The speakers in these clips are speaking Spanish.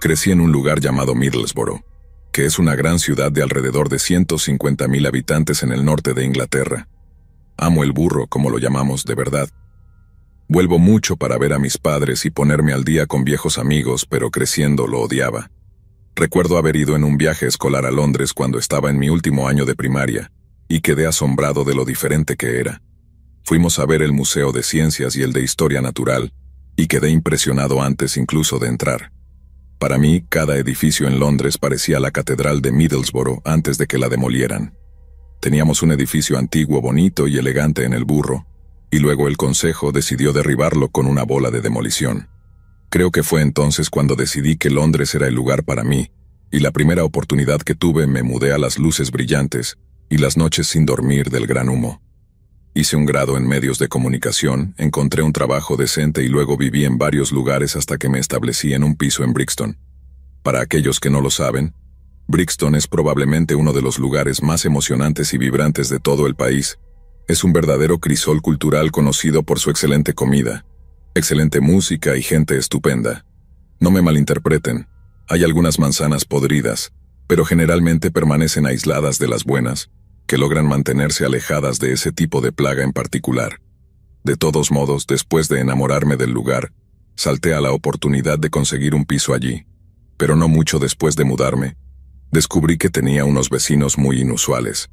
Crecí en un lugar llamado Middlesbrough, que es una gran ciudad de alrededor de 150.000 habitantes en el norte de Inglaterra. Amo el burro, como lo llamamos de verdad. Vuelvo mucho para ver a mis padres y ponerme al día con viejos amigos, pero creciendo lo odiaba. Recuerdo haber ido en un viaje escolar a Londres cuando estaba en mi último año de primaria, y quedé asombrado de lo diferente que era. Fuimos a ver el Museo de Ciencias y el de Historia Natural, y quedé impresionado antes incluso de entrar. Para mí, cada edificio en Londres parecía la Catedral de Middlesbrough antes de que la demolieran. Teníamos un edificio antiguo, bonito y elegante en el burro, y luego el Consejo decidió derribarlo con una bola de demolición. Creo que fue entonces cuando decidí que Londres era el lugar para mí, y la primera oportunidad que tuve me mudé a las luces brillantes y las noches sin dormir del gran humo. Hice un grado en medios de comunicación, encontré un trabajo decente y luego viví en varios lugares hasta que me establecí en un piso en Brixton. Para aquellos que no lo saben, Brixton es probablemente uno de los lugares más emocionantes y vibrantes de todo el país. Es un verdadero crisol cultural conocido por su excelente comida, excelente música y gente estupenda. No me malinterpreten, hay algunas manzanas podridas, pero generalmente permanecen aisladas de las buenas, que logran mantenerse alejadas de ese tipo de plaga en particular. De todos modos, después de enamorarme del lugar, salté a la oportunidad de conseguir un piso allí. Pero no mucho después de mudarme, descubrí que tenía unos vecinos muy inusuales.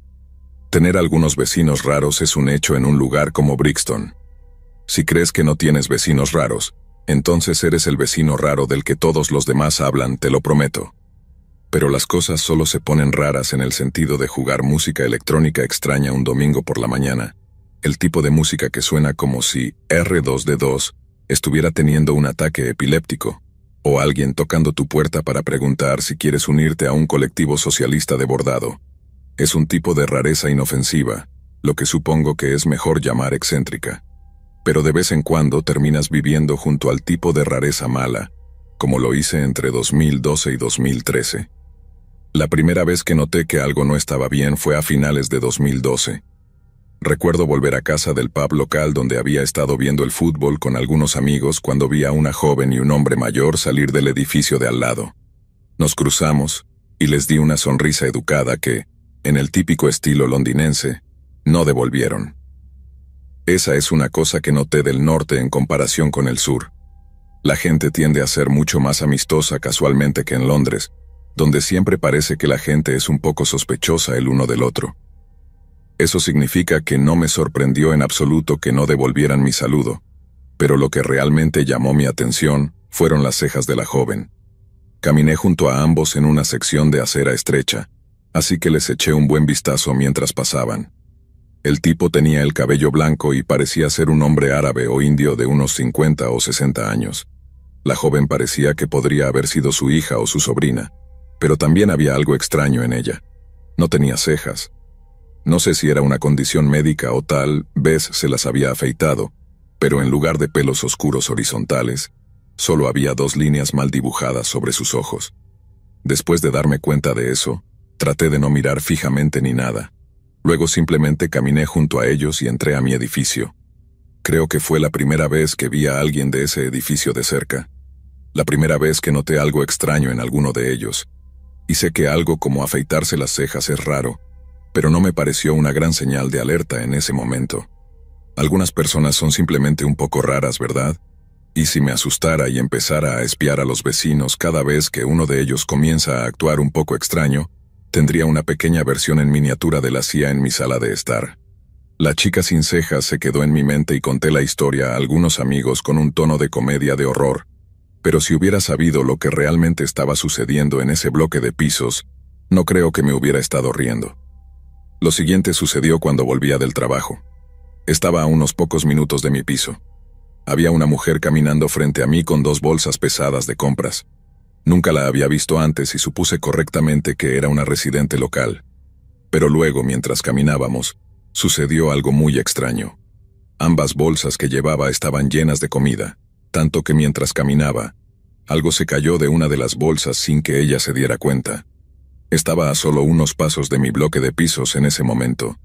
Tener algunos vecinos raros es un hecho en un lugar como Brixton. Si crees que no tienes vecinos raros, entonces eres el vecino raro del que todos los demás hablan, te lo prometo. Pero las cosas solo se ponen raras en el sentido de jugar música electrónica extraña un domingo por la mañana, el tipo de música que suena como si R2D2 estuviera teniendo un ataque epiléptico, o alguien tocando tu puerta para preguntar si quieres unirte a un colectivo socialista de bordado. Es un tipo de rareza inofensiva, lo que supongo que es mejor llamar excéntrica. Pero de vez en cuando terminas viviendo junto al tipo de rareza mala, como lo hice entre 2012 y 2013. La primera vez que noté que algo no estaba bien fue a finales de 2012. Recuerdo volver a casa del pub local donde había estado viendo el fútbol con algunos amigos cuando vi a una joven y un hombre mayor salir del edificio de al lado. Nos cruzamos, y les di una sonrisa educada que, en el típico estilo londinense, no devolvieron. Esa es una cosa que noté del norte en comparación con el sur. La gente tiende a ser mucho más amistosa casualmente que en Londres, donde siempre parece que la gente es un poco sospechosa el uno del otro. Eso significa que no me sorprendió en absoluto que no devolvieran mi saludo, pero lo que realmente llamó mi atención fueron las cejas de la joven. Caminé junto a ambos en una sección de acera estrecha, así que les eché un buen vistazo mientras pasaban. El tipo tenía el cabello blanco y parecía ser un hombre árabe o indio de unos 50 o 60 años. La joven parecía que podría haber sido su hija o su sobrina, pero también había algo extraño en ella. No tenía cejas. No sé si era una condición médica o tal vez se las había afeitado, pero en lugar de pelos oscuros horizontales, solo había 2 líneas mal dibujadas sobre sus ojos. Después de darme cuenta de eso, traté de no mirar fijamente ni nada. Luego simplemente caminé junto a ellos y entré a mi edificio. Creo que fue la primera vez que vi a alguien de ese edificio de cerca. La primera vez que noté algo extraño en alguno de ellos. Y sé que algo como afeitarse las cejas es raro, pero no me pareció una gran señal de alerta en ese momento. Algunas personas son simplemente un poco raras, ¿verdad? Y si me asustara y empezara a espiar a los vecinos cada vez que uno de ellos comienza a actuar un poco extraño, tendría una pequeña versión en miniatura de la CIA en mi sala de estar. La chica sin cejas se quedó en mi mente y conté la historia a algunos amigos con un tono de comedia de horror. Pero si hubiera sabido lo que realmente estaba sucediendo en ese bloque de pisos, no creo que me hubiera estado riendo. Lo siguiente sucedió cuando volvía del trabajo. Estaba a unos pocos minutos de mi piso. Había una mujer caminando frente a mí con 2 bolsas pesadas de compras. Nunca la había visto antes y supuse correctamente que era una residente local. Pero luego, mientras caminábamos, sucedió algo muy extraño. Ambas bolsas que llevaba estaban llenas de comida, tanto que mientras caminaba, algo se cayó de una de las bolsas sin que ella se diera cuenta. Estaba a solo unos pasos de mi bloque de pisos en ese momento,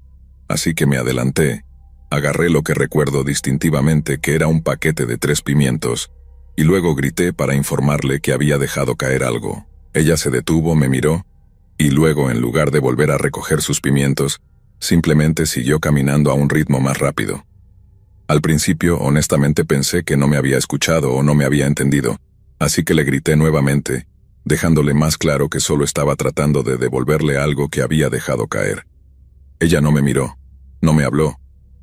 así que me adelanté, Agarré lo que recuerdo distintivamente que era un paquete de 3 pimientos, y luego grité para informarle que había dejado caer algo. Ella se detuvo, me miró, y luego, en lugar de volver a recoger sus pimientos, simplemente siguió caminando a un ritmo más rápido. Al principio, honestamente pensé que no me había escuchado o no me había entendido, así que le grité nuevamente, dejándole más claro que solo estaba tratando de devolverle algo que había dejado caer. Ella no me miró, no me habló,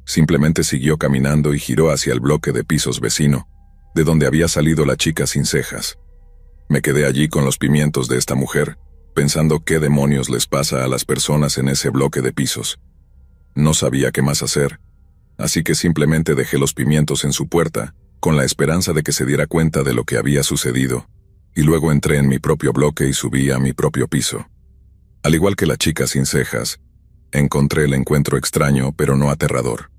simplemente siguió caminando y giró hacia el bloque de pisos vecino, de donde había salido la chica sin cejas. Me quedé allí con los pimientos de esta mujer, pensando qué demonios les pasa a las personas en ese bloque de pisos. No sabía qué más hacer, así que simplemente dejé los pimientos en su puerta, con la esperanza de que se diera cuenta de lo que había sucedido, y luego entré en mi propio bloque y subí a mi propio piso. Al igual que la chica sin cejas, encontré el encuentro extraño pero no aterrador.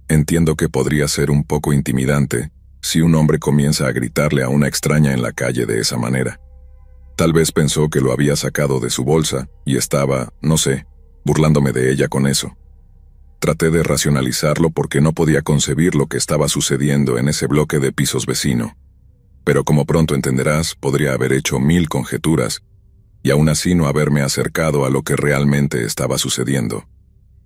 Entiendo que podría ser un poco intimidante si un hombre comienza a gritarle a una extraña en la calle de esa manera. Tal vez pensó que lo había sacado de su bolsa y estaba, no sé, burlándome de ella con eso. Traté de racionalizarlo porque no podía concebir lo que estaba sucediendo en ese bloque de pisos vecino. Pero como pronto entenderás, podría haber hecho 1000 conjeturas y aún así no haberme acercado a lo que realmente estaba sucediendo.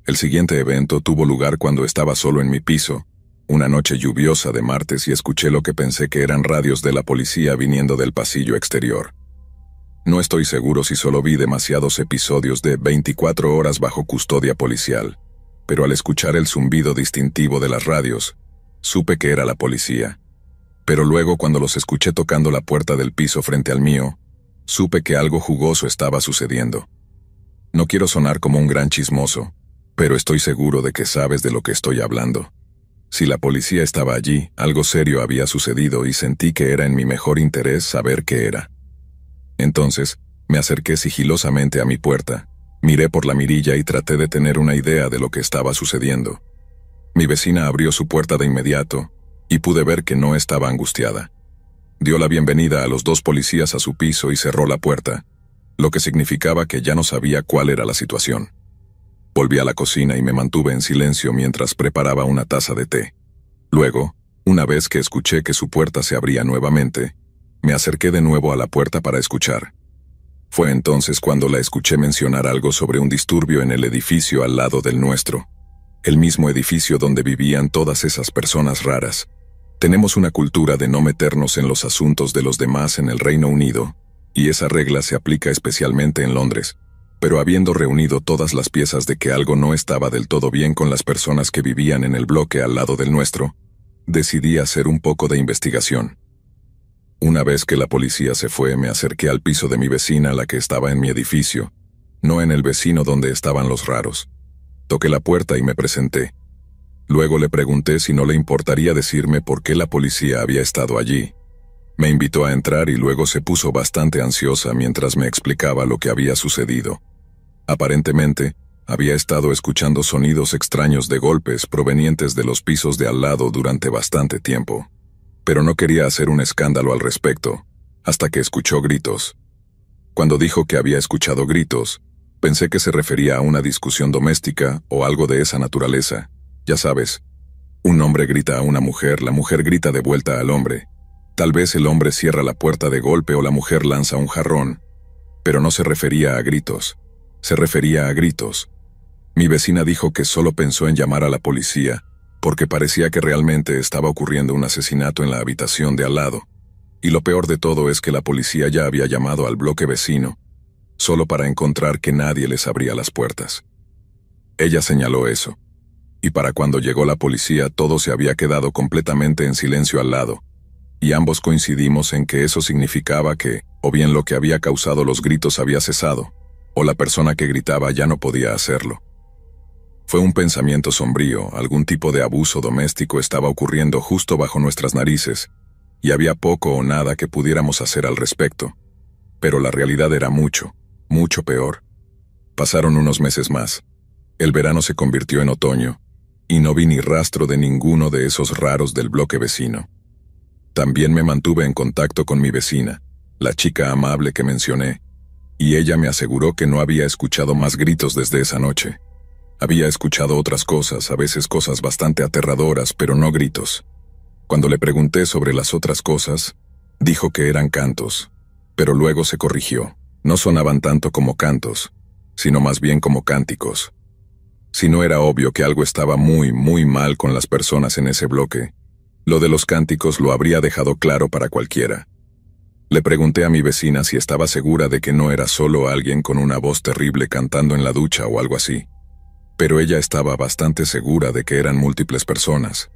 El siguiente evento tuvo lugar cuando estaba solo en mi piso, una noche lluviosa de martes, y escuché lo que pensé que eran radios de la policía viniendo del pasillo exterior. No estoy seguro si solo vi demasiados episodios de 24 horas bajo custodia policial, pero al escuchar el zumbido distintivo de las radios, supe que era la policía. Pero luego, cuando los escuché tocando la puerta del piso frente al mío, supe que algo jugoso estaba sucediendo. No quiero sonar como un gran chismoso, pero estoy seguro de que sabes de lo que estoy hablando. Si la policía estaba allí, algo serio había sucedido y sentí que era en mi mejor interés saber qué era. Entonces, me acerqué sigilosamente a mi puerta, miré por la mirilla y traté de tener una idea de lo que estaba sucediendo. Mi vecina abrió su puerta de inmediato, y pude ver que no estaba angustiada. Dio la bienvenida a los 2 policías a su piso y cerró la puerta, lo que significaba que ya no sabía cuál era la situación. Volví a la cocina y me mantuve en silencio mientras preparaba una taza de té. Luego, una vez que escuché que su puerta se abría nuevamente, me acerqué de nuevo a la puerta para escuchar. Fue entonces cuando la escuché mencionar algo sobre un disturbio en el edificio al lado del nuestro, el mismo edificio donde vivían todas esas personas raras. Tenemos una cultura de no meternos en los asuntos de los demás en el Reino Unido, y esa regla se aplica especialmente en Londres. Pero habiendo reunido todas las piezas de que algo no estaba del todo bien con las personas que vivían en el bloque al lado del nuestro, decidí hacer un poco de investigación. Una vez que la policía se fue, me acerqué al piso de mi vecina, la que estaba en mi edificio, no en el vecino donde estaban los raros. Toqué la puerta y me presenté. Luego le pregunté si no le importaría decirme por qué la policía había estado allí. Me invitó a entrar y luego se puso bastante ansiosa mientras me explicaba lo que había sucedido. Aparentemente, había estado escuchando sonidos extraños de golpes provenientes de los pisos de al lado durante bastante tiempo. Pero no quería hacer un escándalo al respecto, hasta que escuchó gritos. Cuando dijo que había escuchado gritos, pensé que se refería a una discusión doméstica o algo de esa naturaleza. Ya sabes, un hombre grita a una mujer, la mujer grita de vuelta al hombre. Tal vez el hombre cierra la puerta de golpe o la mujer lanza un jarrón, pero no se refería a gritos, se refería a gritos. Mi vecina dijo que solo pensó en llamar a la policía, porque parecía que realmente estaba ocurriendo un asesinato en la habitación de al lado, y lo peor de todo es que la policía ya había llamado al bloque vecino, solo para encontrar que nadie les abría las puertas. Ella señaló eso, y para cuando llegó la policía todo se había quedado completamente en silencio al lado, y ambos coincidimos en que eso significaba que, o bien lo que había causado los gritos había cesado, o la persona que gritaba ya no podía hacerlo. Fue un pensamiento sombrío, algún tipo de abuso doméstico estaba ocurriendo justo bajo nuestras narices, y había poco o nada que pudiéramos hacer al respecto. Pero la realidad era mucho, mucho peor. Pasaron unos meses más. El verano se convirtió en otoño, y no vi ni rastro de ninguno de esos raros del bloque vecino. También me mantuve en contacto con mi vecina, la chica amable que mencioné, y ella me aseguró que no había escuchado más gritos desde esa noche. Había escuchado otras cosas, a veces cosas bastante aterradoras, pero no gritos. Cuando le pregunté sobre las otras cosas, dijo que eran cantos, pero luego se corrigió. No sonaban tanto como cantos, sino más bien como cánticos. Si no era obvio que algo estaba muy, muy mal con las personas en ese bloque, lo de los cánticos lo habría dejado claro para cualquiera. Le pregunté a mi vecina si estaba segura de que no era solo alguien con una voz terrible cantando en la ducha o algo así. Pero ella estaba bastante segura de que eran múltiples personas.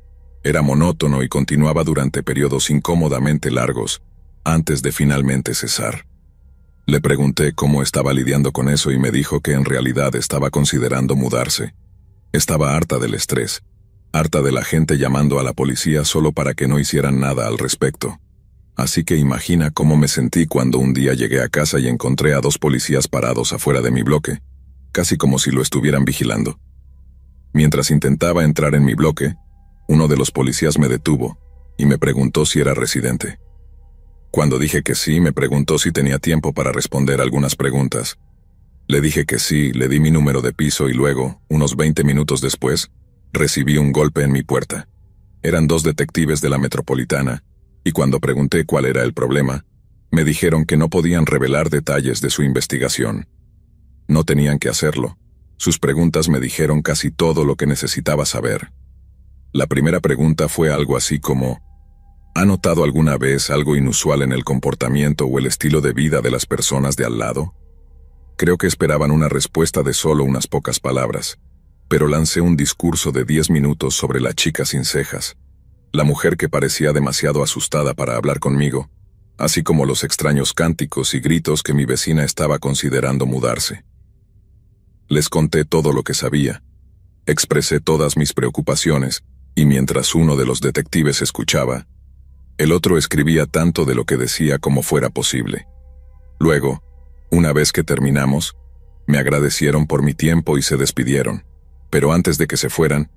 Era monótono y continuaba durante periodos incómodamente largos, antes de finalmente cesar. Le pregunté cómo estaba lidiando con eso y me dijo que en realidad estaba considerando mudarse. Estaba harta del estrés, harta de la gente llamando a la policía solo para que no hicieran nada al respecto. Así que imagina cómo me sentí cuando un día llegué a casa y encontré a 2 policías parados afuera de mi bloque, casi como si lo estuvieran vigilando. Mientras intentaba entrar en mi bloque, uno de los policías me detuvo y me preguntó si era residente. Cuando dije que sí, me preguntó si tenía tiempo para responder algunas preguntas. Le dije que sí, le di mi número de piso y luego, unos 20 minutos después, recibí un golpe en mi puerta. Eran 2 detectives de la Metropolitana, y cuando pregunté cuál era el problema, me dijeron que no podían revelar detalles de su investigación. No tenían que hacerlo. Sus preguntas me dijeron casi todo lo que necesitaba saber. La primera pregunta fue algo así como: ¿ha notado alguna vez algo inusual en el comportamiento o el estilo de vida de las personas de al lado? Creo que esperaban una respuesta de solo unas pocas palabras, pero lancé un discurso de 10 minutos sobre la chica sin cejas, la mujer que parecía demasiado asustada para hablar conmigo, así como los extraños cánticos y gritos que mi vecina estaba considerando mudarse. Les conté todo lo que sabía, expresé todas mis preocupaciones, y mientras uno de los detectives escuchaba, el otro escribía tanto de lo que decía como fuera posible. Luego, una vez que terminamos, me agradecieron por mi tiempo y se despidieron, pero antes de que se fueran,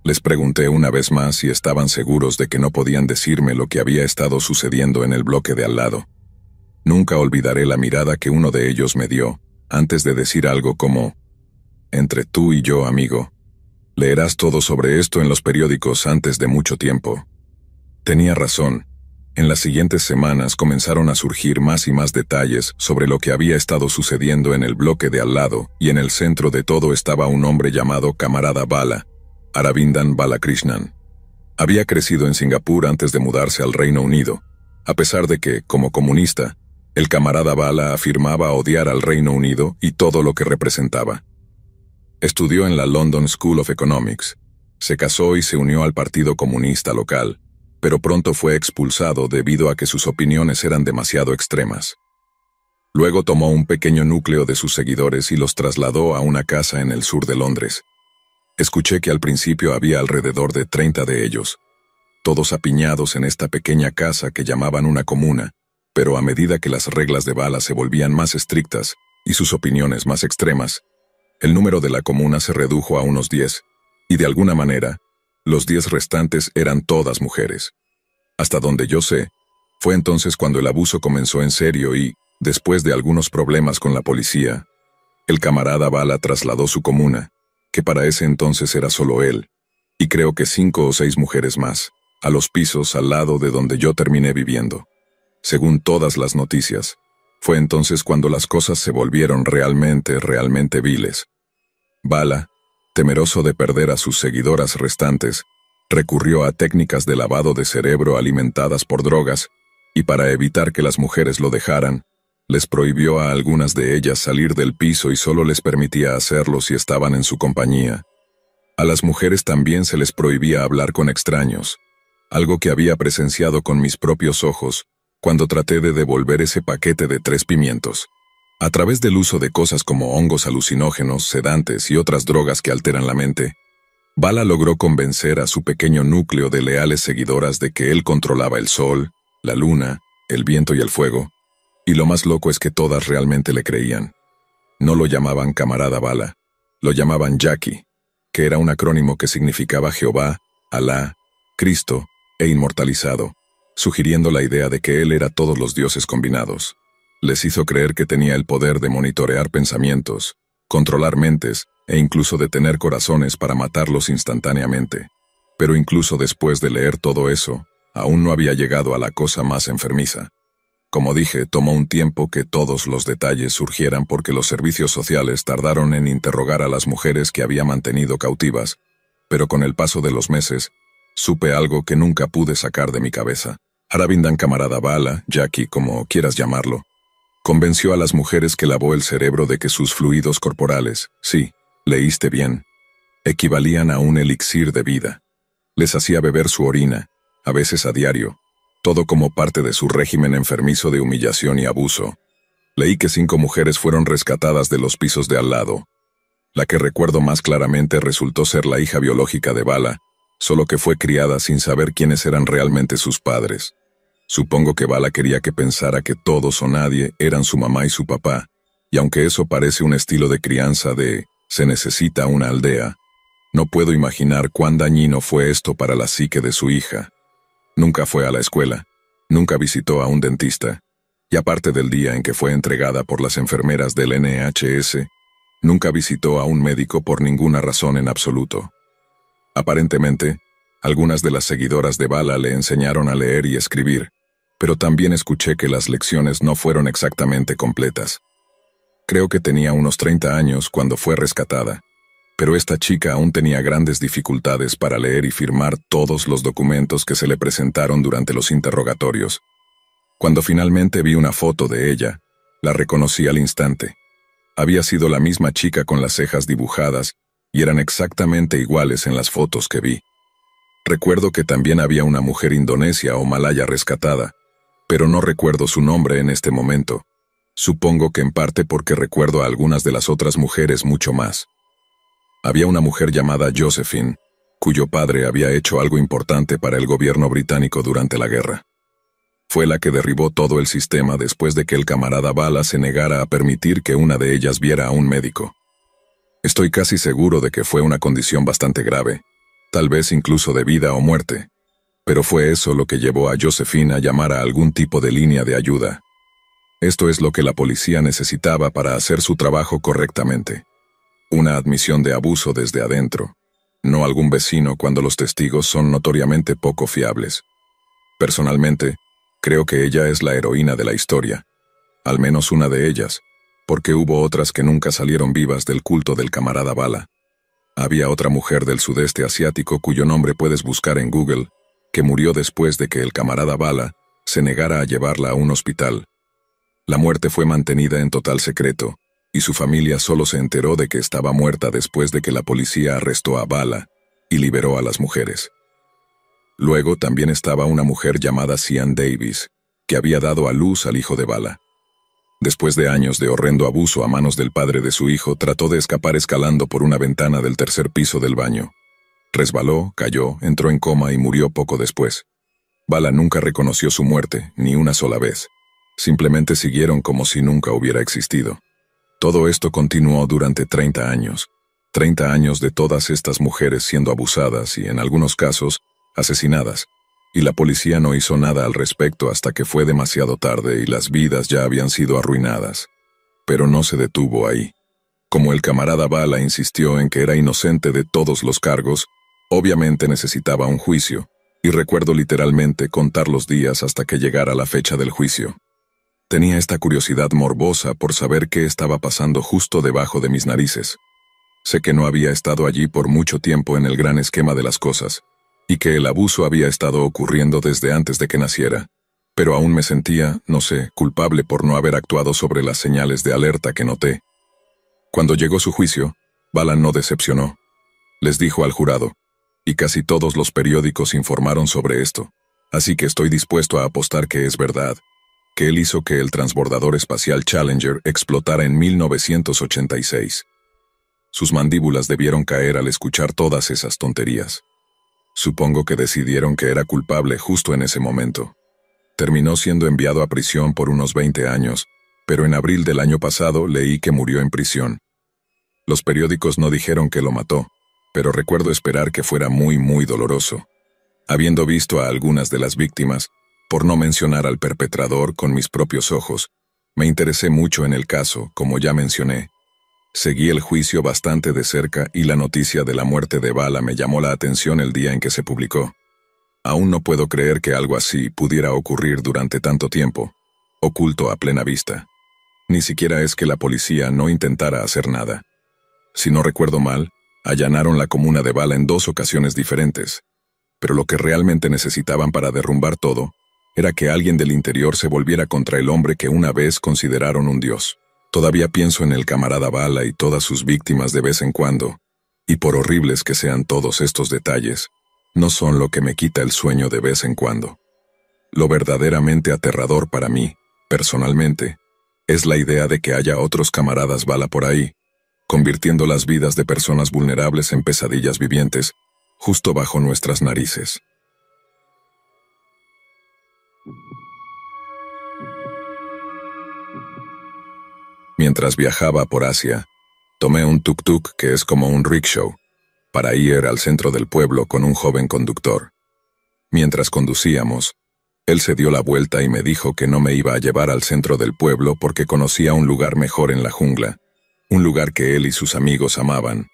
les pregunté una vez más si estaban seguros de que no podían decirme lo que había estado sucediendo en el bloque de al lado. Nunca olvidaré la mirada que uno de ellos me dio, antes de decir algo como: entre tú y yo, amigo, leerás todo sobre esto en los periódicos antes de mucho tiempo. Tenía razón. En las siguientes semanas comenzaron a surgir más y más detalles sobre lo que había estado sucediendo en el bloque de al lado, y en el centro de todo estaba un hombre llamado Camarada Bala, Aravindan Balakrishnan. Había crecido en Singapur antes de mudarse al Reino Unido, a pesar de que, como comunista, el Camarada Bala afirmaba odiar al Reino Unido y todo lo que representaba. Estudió en la London School of Economics, se casó y se unió al Partido Comunista local, pero pronto fue expulsado debido a que sus opiniones eran demasiado extremas. Luego tomó un pequeño núcleo de sus seguidores y los trasladó a una casa en el sur de Londres. Escuché que al principio había alrededor de 30 de ellos, todos apiñados en esta pequeña casa que llamaban una comuna, pero a medida que las reglas de Bala se volvían más estrictas y sus opiniones más extremas, el número de la comuna se redujo a unos 10, y de alguna manera, los 10 restantes eran todas mujeres. Hasta donde yo sé, fue entonces cuando el abuso comenzó en serio y, después de algunos problemas con la policía, el Camarada Bala trasladó su comuna, que para ese entonces era solo él, y creo que 5 o 6 mujeres más, a los pisos al lado de donde yo terminé viviendo. Según todas las noticias, fue entonces cuando las cosas se volvieron realmente viles. Bala, temeroso de perder a sus seguidoras restantes, recurrió a técnicas de lavado de cerebro alimentadas por drogas, y para evitar que las mujeres lo dejaran, les prohibió a algunas de ellas salir del piso y solo les permitía hacerlo si estaban en su compañía. A las mujeres también se les prohibía hablar con extraños, algo que había presenciado con mis propios ojos cuando traté de devolver ese paquete de 3 pimientos. A través del uso de cosas como hongos alucinógenos, sedantes y otras drogas que alteran la mente, Bala logró convencer a su pequeño núcleo de leales seguidoras de que él controlaba el sol, la luna, el viento y el fuego, y lo más loco es que todas realmente le creían. No lo llamaban Camarada Bala, lo llamaban Jackie, que era un acrónimo que significaba Jehová, Alá, Cristo e inmortalizado, sugiriendo la idea de que él era todos los dioses combinados. Les hizo creer que tenía el poder de monitorear pensamientos, controlar mentes e incluso de tener corazones para matarlos instantáneamente. Pero incluso después de leer todo eso, aún no había llegado a la cosa más enfermiza. Como dije, tomó un tiempo que todos los detalles surgieran porque los servicios sociales tardaron en interrogar a las mujeres que había mantenido cautivas, pero con el paso de los meses, supe algo que nunca pude sacar de mi cabeza. Aravindan camarada Bala, Jackie, como quieras llamarlo, convenció a las mujeres que lavó el cerebro de que sus fluidos corporales, sí, leíste bien, equivalían a un elixir de vida. Les hacía beber su orina, a veces a diario, todo como parte de su régimen enfermizo de humillación y abuso. Leí que 5 mujeres fueron rescatadas de los pisos de al lado. La que recuerdo más claramente resultó ser la hija biológica de Bala, solo que fue criada sin saber quiénes eran realmente sus padres. Supongo que Bala quería que pensara que todos o nadie eran su mamá y su papá, y aunque eso parece un estilo de crianza de «se necesita una aldea», no puedo imaginar cuán dañino fue esto para la psique de su hija. Nunca fue a la escuela, nunca visitó a un dentista, y aparte del día en que fue entregada por las enfermeras del NHS, nunca visitó a un médico por ninguna razón en absoluto. Aparentemente, algunas de las seguidoras de Bala le enseñaron a leer y escribir, pero también escuché que las lecciones no fueron exactamente completas. Creo que tenía unos 30 años cuando fue rescatada, pero esta chica aún tenía grandes dificultades para leer y firmar todos los documentos que se le presentaron durante los interrogatorios. Cuando finalmente vi una foto de ella, la reconocí al instante. Había sido la misma chica con las cejas dibujadas y eran exactamente iguales en las fotos que vi. Recuerdo que también había una mujer indonesia o malaya rescatada, pero no recuerdo su nombre en este momento. Supongo que en parte porque recuerdo a algunas de las otras mujeres mucho más. Había una mujer llamada Josephine, cuyo padre había hecho algo importante para el gobierno británico durante la guerra. Fue la que derribó todo el sistema después de que el camarada Bala se negara a permitir que una de ellas viera a un médico. Estoy casi seguro de que fue una condición bastante grave, tal vez incluso de vida o muerte, pero fue eso lo que llevó a Josephine a llamar a algún tipo de línea de ayuda. Esto es lo que la policía necesitaba para hacer su trabajo correctamente. Una admisión de abuso desde adentro, no algún vecino cuando los testigos son notoriamente poco fiables. Personalmente, creo que ella es la heroína de la historia, al menos una de ellas, porque hubo otras que nunca salieron vivas del culto del camarada Bala. Había otra mujer del sudeste asiático cuyo nombre puedes buscar en Google, que murió después de que el camarada Bala se negara a llevarla a un hospital. La muerte fue mantenida en total secreto, y su familia solo se enteró de que estaba muerta después de que la policía arrestó a Bala y liberó a las mujeres. Luego también estaba una mujer llamada Sian Davis, que había dado a luz al hijo de Bala. Después de años de horrendo abuso a manos del padre de su hijo, trató de escapar escalando por una ventana del 3er piso del baño. Resbaló, cayó, entró en coma y murió poco después. Bala nunca reconoció su muerte, ni una sola vez. Simplemente siguieron como si nunca hubiera existido. Todo esto continuó durante 30 años. 30 años de todas estas mujeres siendo abusadas y, en algunos casos, asesinadas. Y la policía no hizo nada al respecto hasta que fue demasiado tarde y las vidas ya habían sido arruinadas. Pero no se detuvo ahí. Como el camarada Bala insistió en que era inocente de todos los cargos, obviamente necesitaba un juicio, y recuerdo literalmente contar los días hasta que llegara la fecha del juicio. Tenía esta curiosidad morbosa por saber qué estaba pasando justo debajo de mis narices. Sé que no había estado allí por mucho tiempo en el gran esquema de las cosas, y que el abuso había estado ocurriendo desde antes de que naciera, pero aún me sentía, no sé, culpable por no haber actuado sobre las señales de alerta que noté. Cuando llegó su juicio, Bala no decepcionó. Les dijo al jurado, y casi todos los periódicos informaron sobre esto, así que estoy dispuesto a apostar que es verdad, que él hizo que el transbordador espacial Challenger explotara en 1986. Sus mandíbulas debieron caer al escuchar todas esas tonterías. Supongo que decidieron que era culpable justo en ese momento. Terminó siendo enviado a prisión por unos 20 años, pero en abril del año pasado leí que murió en prisión. Los periódicos no dijeron que lo mató, pero recuerdo esperar que fuera muy doloroso. Habiendo visto a algunas de las víctimas, por no mencionar al perpetrador con mis propios ojos, me interesé mucho en el caso, como ya mencioné. Seguí el juicio bastante de cerca y la noticia de la muerte de Bala me llamó la atención el día en que se publicó. Aún no puedo creer que algo así pudiera ocurrir durante tanto tiempo, oculto a plena vista. Ni siquiera es que la policía no intentara hacer nada. Si no recuerdo mal, allanaron la comuna de Bala en 2 ocasiones diferentes. Pero lo que realmente necesitaban para derrumbar todo era que alguien del interior se volviera contra el hombre que una vez consideraron un dios. Todavía pienso en el camarada Bala y todas sus víctimas de vez en cuando, y por horribles que sean todos estos detalles, no son lo que me quita el sueño de vez en cuando. Lo verdaderamente aterrador para mí, personalmente, es la idea de que haya otros camaradas Bala por ahí, convirtiendo las vidas de personas vulnerables en pesadillas vivientes, justo bajo nuestras narices. Mientras viajaba por Asia, tomé un tuk-tuk que es como un rickshaw, para ir al centro del pueblo con un joven conductor. Mientras conducíamos, él se dio la vuelta y me dijo que no me iba a llevar al centro del pueblo porque conocía un lugar mejor en la jungla, un lugar que él y sus amigos amaban.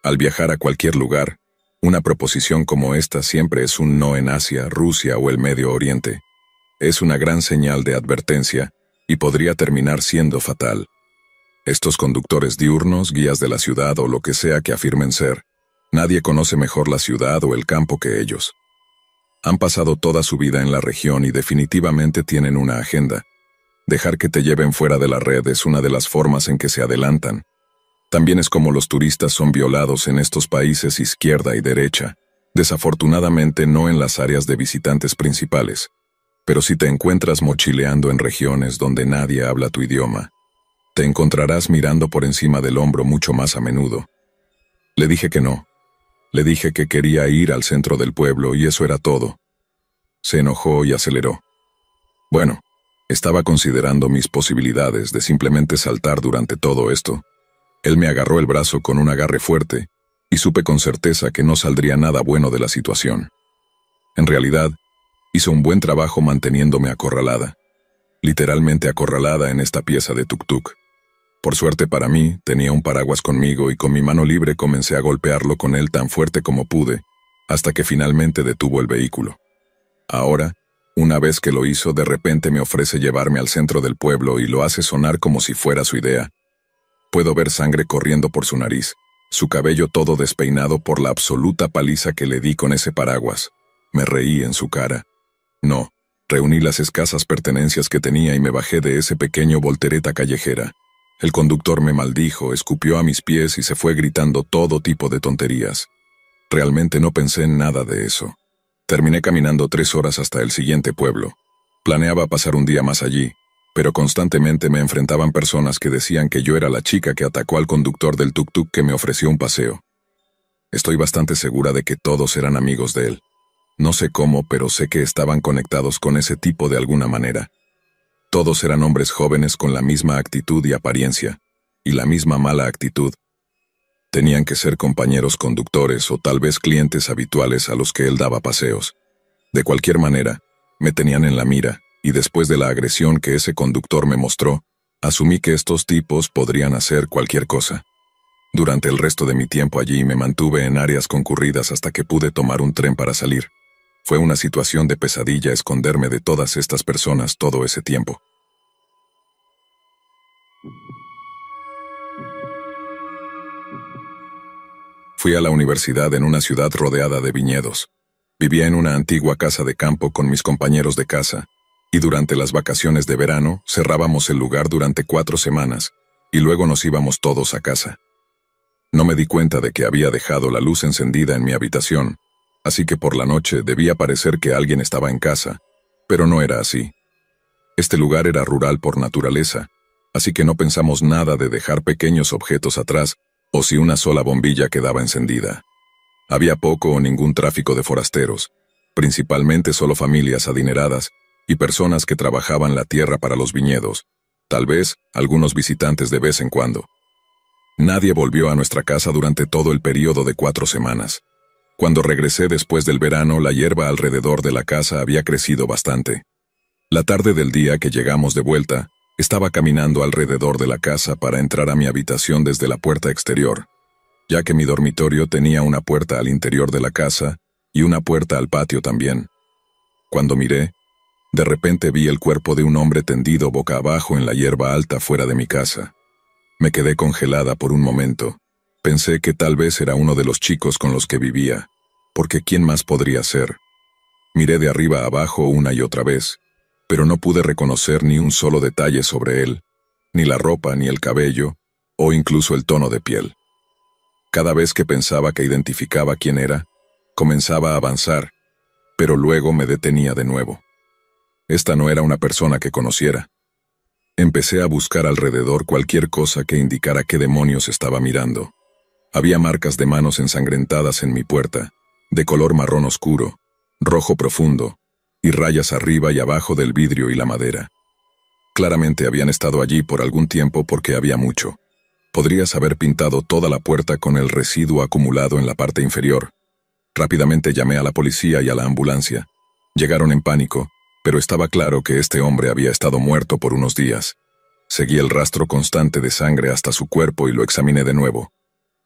Al viajar a cualquier lugar, una proposición como esta siempre es un no en Asia, Rusia o el Medio Oriente. Es una gran señal de advertencia y podría terminar siendo fatal. Estos conductores diurnos, guías de la ciudad o lo que sea que afirmen ser, nadie conoce mejor la ciudad o el campo que ellos. Han pasado toda su vida en la región y definitivamente tienen una agenda. Dejar que te lleven fuera de la red es una de las formas en que se adelantan. También es como los turistas son violados en estos países izquierda y derecha, desafortunadamente no en las áreas de visitantes principales. Pero si te encuentras mochileando en regiones donde nadie habla tu idioma, te encontrarás mirando por encima del hombro mucho más a menudo. Le dije que no. Le dije que quería ir al centro del pueblo y eso era todo. Se enojó y aceleró. Bueno, estaba considerando mis posibilidades de simplemente saltar durante todo esto. Él me agarró el brazo con un agarre fuerte y supe con certeza que no saldría nada bueno de la situación. En realidad, hizo un buen trabajo manteniéndome acorralada, literalmente acorralada en esta pieza de tuk-tuk. Por suerte para mí, tenía un paraguas conmigo y con mi mano libre comencé a golpearlo con él tan fuerte como pude, hasta que finalmente detuvo el vehículo. Ahora, una vez que lo hizo, de repente me ofrece llevarme al centro del pueblo y lo hace sonar como si fuera su idea. Puedo ver sangre corriendo por su nariz, su cabello todo despeinado por la absoluta paliza que le di con ese paraguas. Me reí en su cara. No, reuní las escasas pertenencias que tenía y me bajé de ese pequeño voltereta callejera. El conductor me maldijo, escupió a mis pies y se fue gritando todo tipo de tonterías. Realmente no pensé en nada de eso. Terminé caminando 3 horas hasta el siguiente pueblo. Planeaba pasar un día más allí, pero constantemente me enfrentaban personas que decían que yo era la chica que atacó al conductor del tuk-tuk que me ofreció un paseo. Estoy bastante segura de que todos eran amigos de él. No sé cómo, pero sé que estaban conectados con ese tipo de alguna manera. Todos eran hombres jóvenes con la misma actitud y apariencia, y la misma mala actitud. Tenían que ser compañeros conductores o tal vez clientes habituales a los que él daba paseos. De cualquier manera, me tenían en la mira, y después de la agresión que ese conductor me mostró, asumí que estos tipos podrían hacer cualquier cosa. Durante el resto de mi tiempo allí me mantuve en áreas concurridas hasta que pude tomar un tren para salir. Fue una situación de pesadilla esconderme de todas estas personas todo ese tiempo. Fui a la universidad en una ciudad rodeada de viñedos. Vivía en una antigua casa de campo con mis compañeros de casa, y durante las vacaciones de verano cerrábamos el lugar durante 4 semanas, y luego nos íbamos todos a casa. No me di cuenta de que había dejado la luz encendida en mi habitación, así que por la noche debía parecer que alguien estaba en casa, pero no era así. Este lugar era rural por naturaleza, así que no pensamos nada de dejar pequeños objetos atrás o si una sola bombilla quedaba encendida. Había poco o ningún tráfico de forasteros, principalmente solo familias adineradas y personas que trabajaban la tierra para los viñedos, tal vez algunos visitantes de vez en cuando. Nadie volvió a nuestra casa durante todo el período de 4 semanas. Cuando regresé después del verano, la hierba alrededor de la casa había crecido bastante. La tarde del día que llegamos de vuelta, Estaba caminando alrededor de la casa para entrar a mi habitación desde la puerta exterior, ya que mi dormitorio tenía una puerta al interior de la casa y una puerta al patio también. Cuando miré, de repente vi el cuerpo de un hombre tendido boca abajo en la hierba alta fuera de mi casa. Me quedé congelada por un momento. Pensé que tal vez era uno de los chicos con los que vivía, porque ¿quién más podría ser? Miré de arriba a abajo una y otra vez, pero no pude reconocer ni un solo detalle sobre él, ni la ropa, ni el cabello, o incluso el tono de piel. Cada vez que pensaba que identificaba quién era, comenzaba a avanzar, pero luego me detenía de nuevo. Esta no era una persona que conociera. Empecé a buscar alrededor cualquier cosa que indicara qué demonios estaba mirando. Había marcas de manos ensangrentadas en mi puerta, de color marrón oscuro, rojo profundo, y rayas arriba y abajo del vidrio y la madera. Claramente habían estado allí por algún tiempo porque había mucho. Podrías haber pintado toda la puerta con el residuo acumulado en la parte inferior. Rápidamente llamé a la policía y a la ambulancia. Llegaron en pánico, pero estaba claro que este hombre había estado muerto por unos días. Seguí el rastro constante de sangre hasta su cuerpo y lo examiné de nuevo.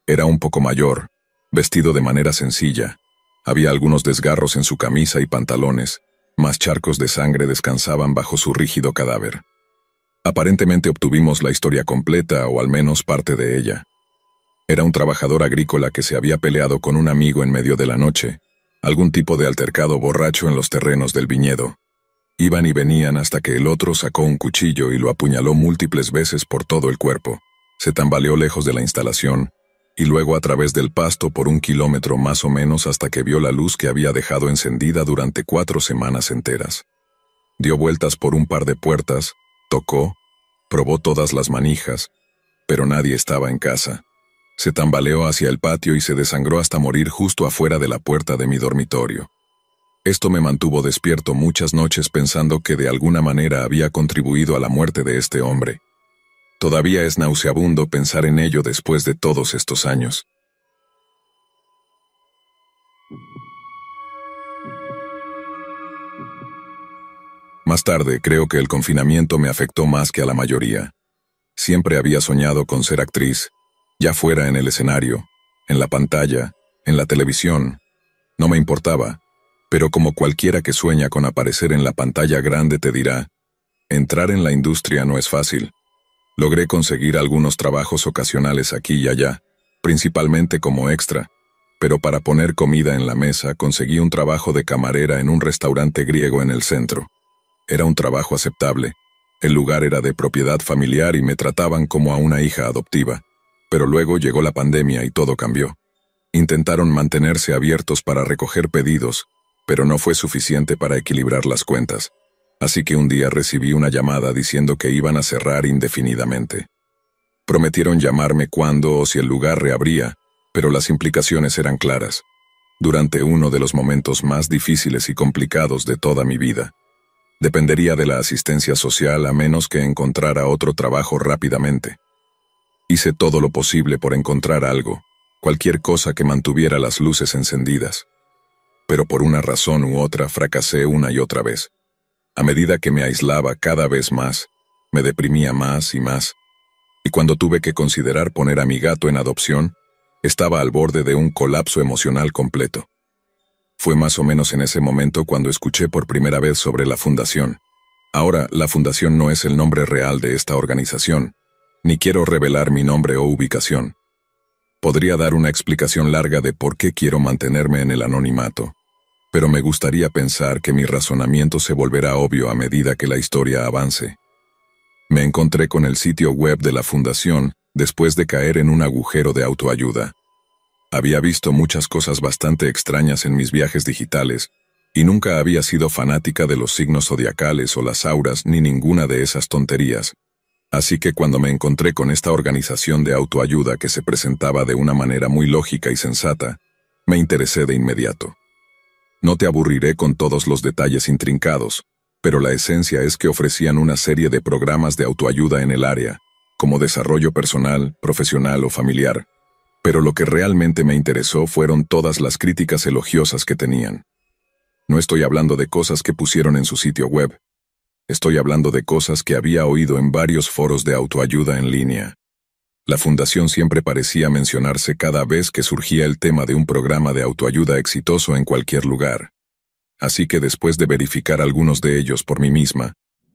Era un poco mayor, vestido de manera sencilla. Había algunos desgarros en su camisa y pantalones, más charcos de sangre descansaban bajo su rígido cadáver. Aparentemente obtuvimos la historia completa o al menos parte de ella. Era un trabajador agrícola que se había peleado con un amigo en medio de la noche, algún tipo de altercado borracho en los terrenos del viñedo. Iban y venían hasta que el otro sacó un cuchillo y lo apuñaló múltiples veces por todo el cuerpo. Se tambaleó lejos de la instalación, y luego a través del pasto por 1 kilómetro más o menos hasta que vio la luz que había dejado encendida durante 4 semanas enteras. Dio vueltas por un par de puertas, tocó, probó todas las manijas, pero nadie estaba en casa. Se tambaleó hacia el patio y se desangró hasta morir justo afuera de la puerta de mi dormitorio. Esto me mantuvo despierto muchas noches pensando que de alguna manera había contribuido a la muerte de este hombre. Todavía es nauseabundo pensar en ello después de todos estos años. Más tarde, creo que el confinamiento me afectó más que a la mayoría. Siempre había soñado con ser actriz, ya fuera en el escenario, en la pantalla, en la televisión. No me importaba, pero como cualquiera que sueña con aparecer en la pantalla grande te dirá, entrar en la industria no es fácil. Logré conseguir algunos trabajos ocasionales aquí y allá, principalmente como extra, pero para poner comida en la mesa conseguí un trabajo de camarera en un restaurante griego en el centro. Era un trabajo aceptable. El lugar era de propiedad familiar y me trataban como a una hija adoptiva. Pero luego llegó la pandemia y todo cambió. Intentaron mantenerse abiertos para recoger pedidos, pero no fue suficiente para equilibrar las cuentas. Así que un día recibí una llamada diciendo que iban a cerrar indefinidamente. Prometieron llamarme cuando o si el lugar reabría, pero las implicaciones eran claras. Durante uno de los momentos más difíciles y complicados de toda mi vida. Dependería de la asistencia social a menos que encontrara otro trabajo rápidamente. Hice todo lo posible por encontrar algo, cualquier cosa que mantuviera las luces encendidas. Pero por una razón u otra fracasé una y otra vez. A medida que me aislaba cada vez más, me deprimía más y más. Y cuando tuve que considerar poner a mi gato en adopción, estaba al borde de un colapso emocional completo. Fue más o menos en ese momento cuando escuché por primera vez sobre la fundación. Ahora, la fundación no es el nombre real de esta organización, ni quiero revelar mi nombre o ubicación. Podría dar una explicación larga de por qué quiero mantenerme en el anonimato, pero me gustaría pensar que mi razonamiento se volverá obvio a medida que la historia avance. Me encontré con el sitio web de la fundación después de caer en un agujero de autoayuda. Había visto muchas cosas bastante extrañas en mis viajes digitales, y nunca había sido fanática de los signos zodiacales o las auras ni ninguna de esas tonterías. Así que cuando me encontré con esta organización de autoayuda que se presentaba de una manera muy lógica y sensata, me interesé de inmediato. No te aburriré con todos los detalles intrincados, pero la esencia es que ofrecían una serie de programas de autoayuda en el área, como desarrollo personal, profesional o familiar. Pero lo que realmente me interesó fueron todas las críticas elogiosas que tenían. No estoy hablando de cosas que pusieron en su sitio web. Estoy hablando de cosas que había oído en varios foros de autoayuda en línea. La fundación siempre parecía mencionarse cada vez que surgía el tema de un programa de autoayuda exitoso en cualquier lugar. Así que después de verificar algunos de ellos por mí misma,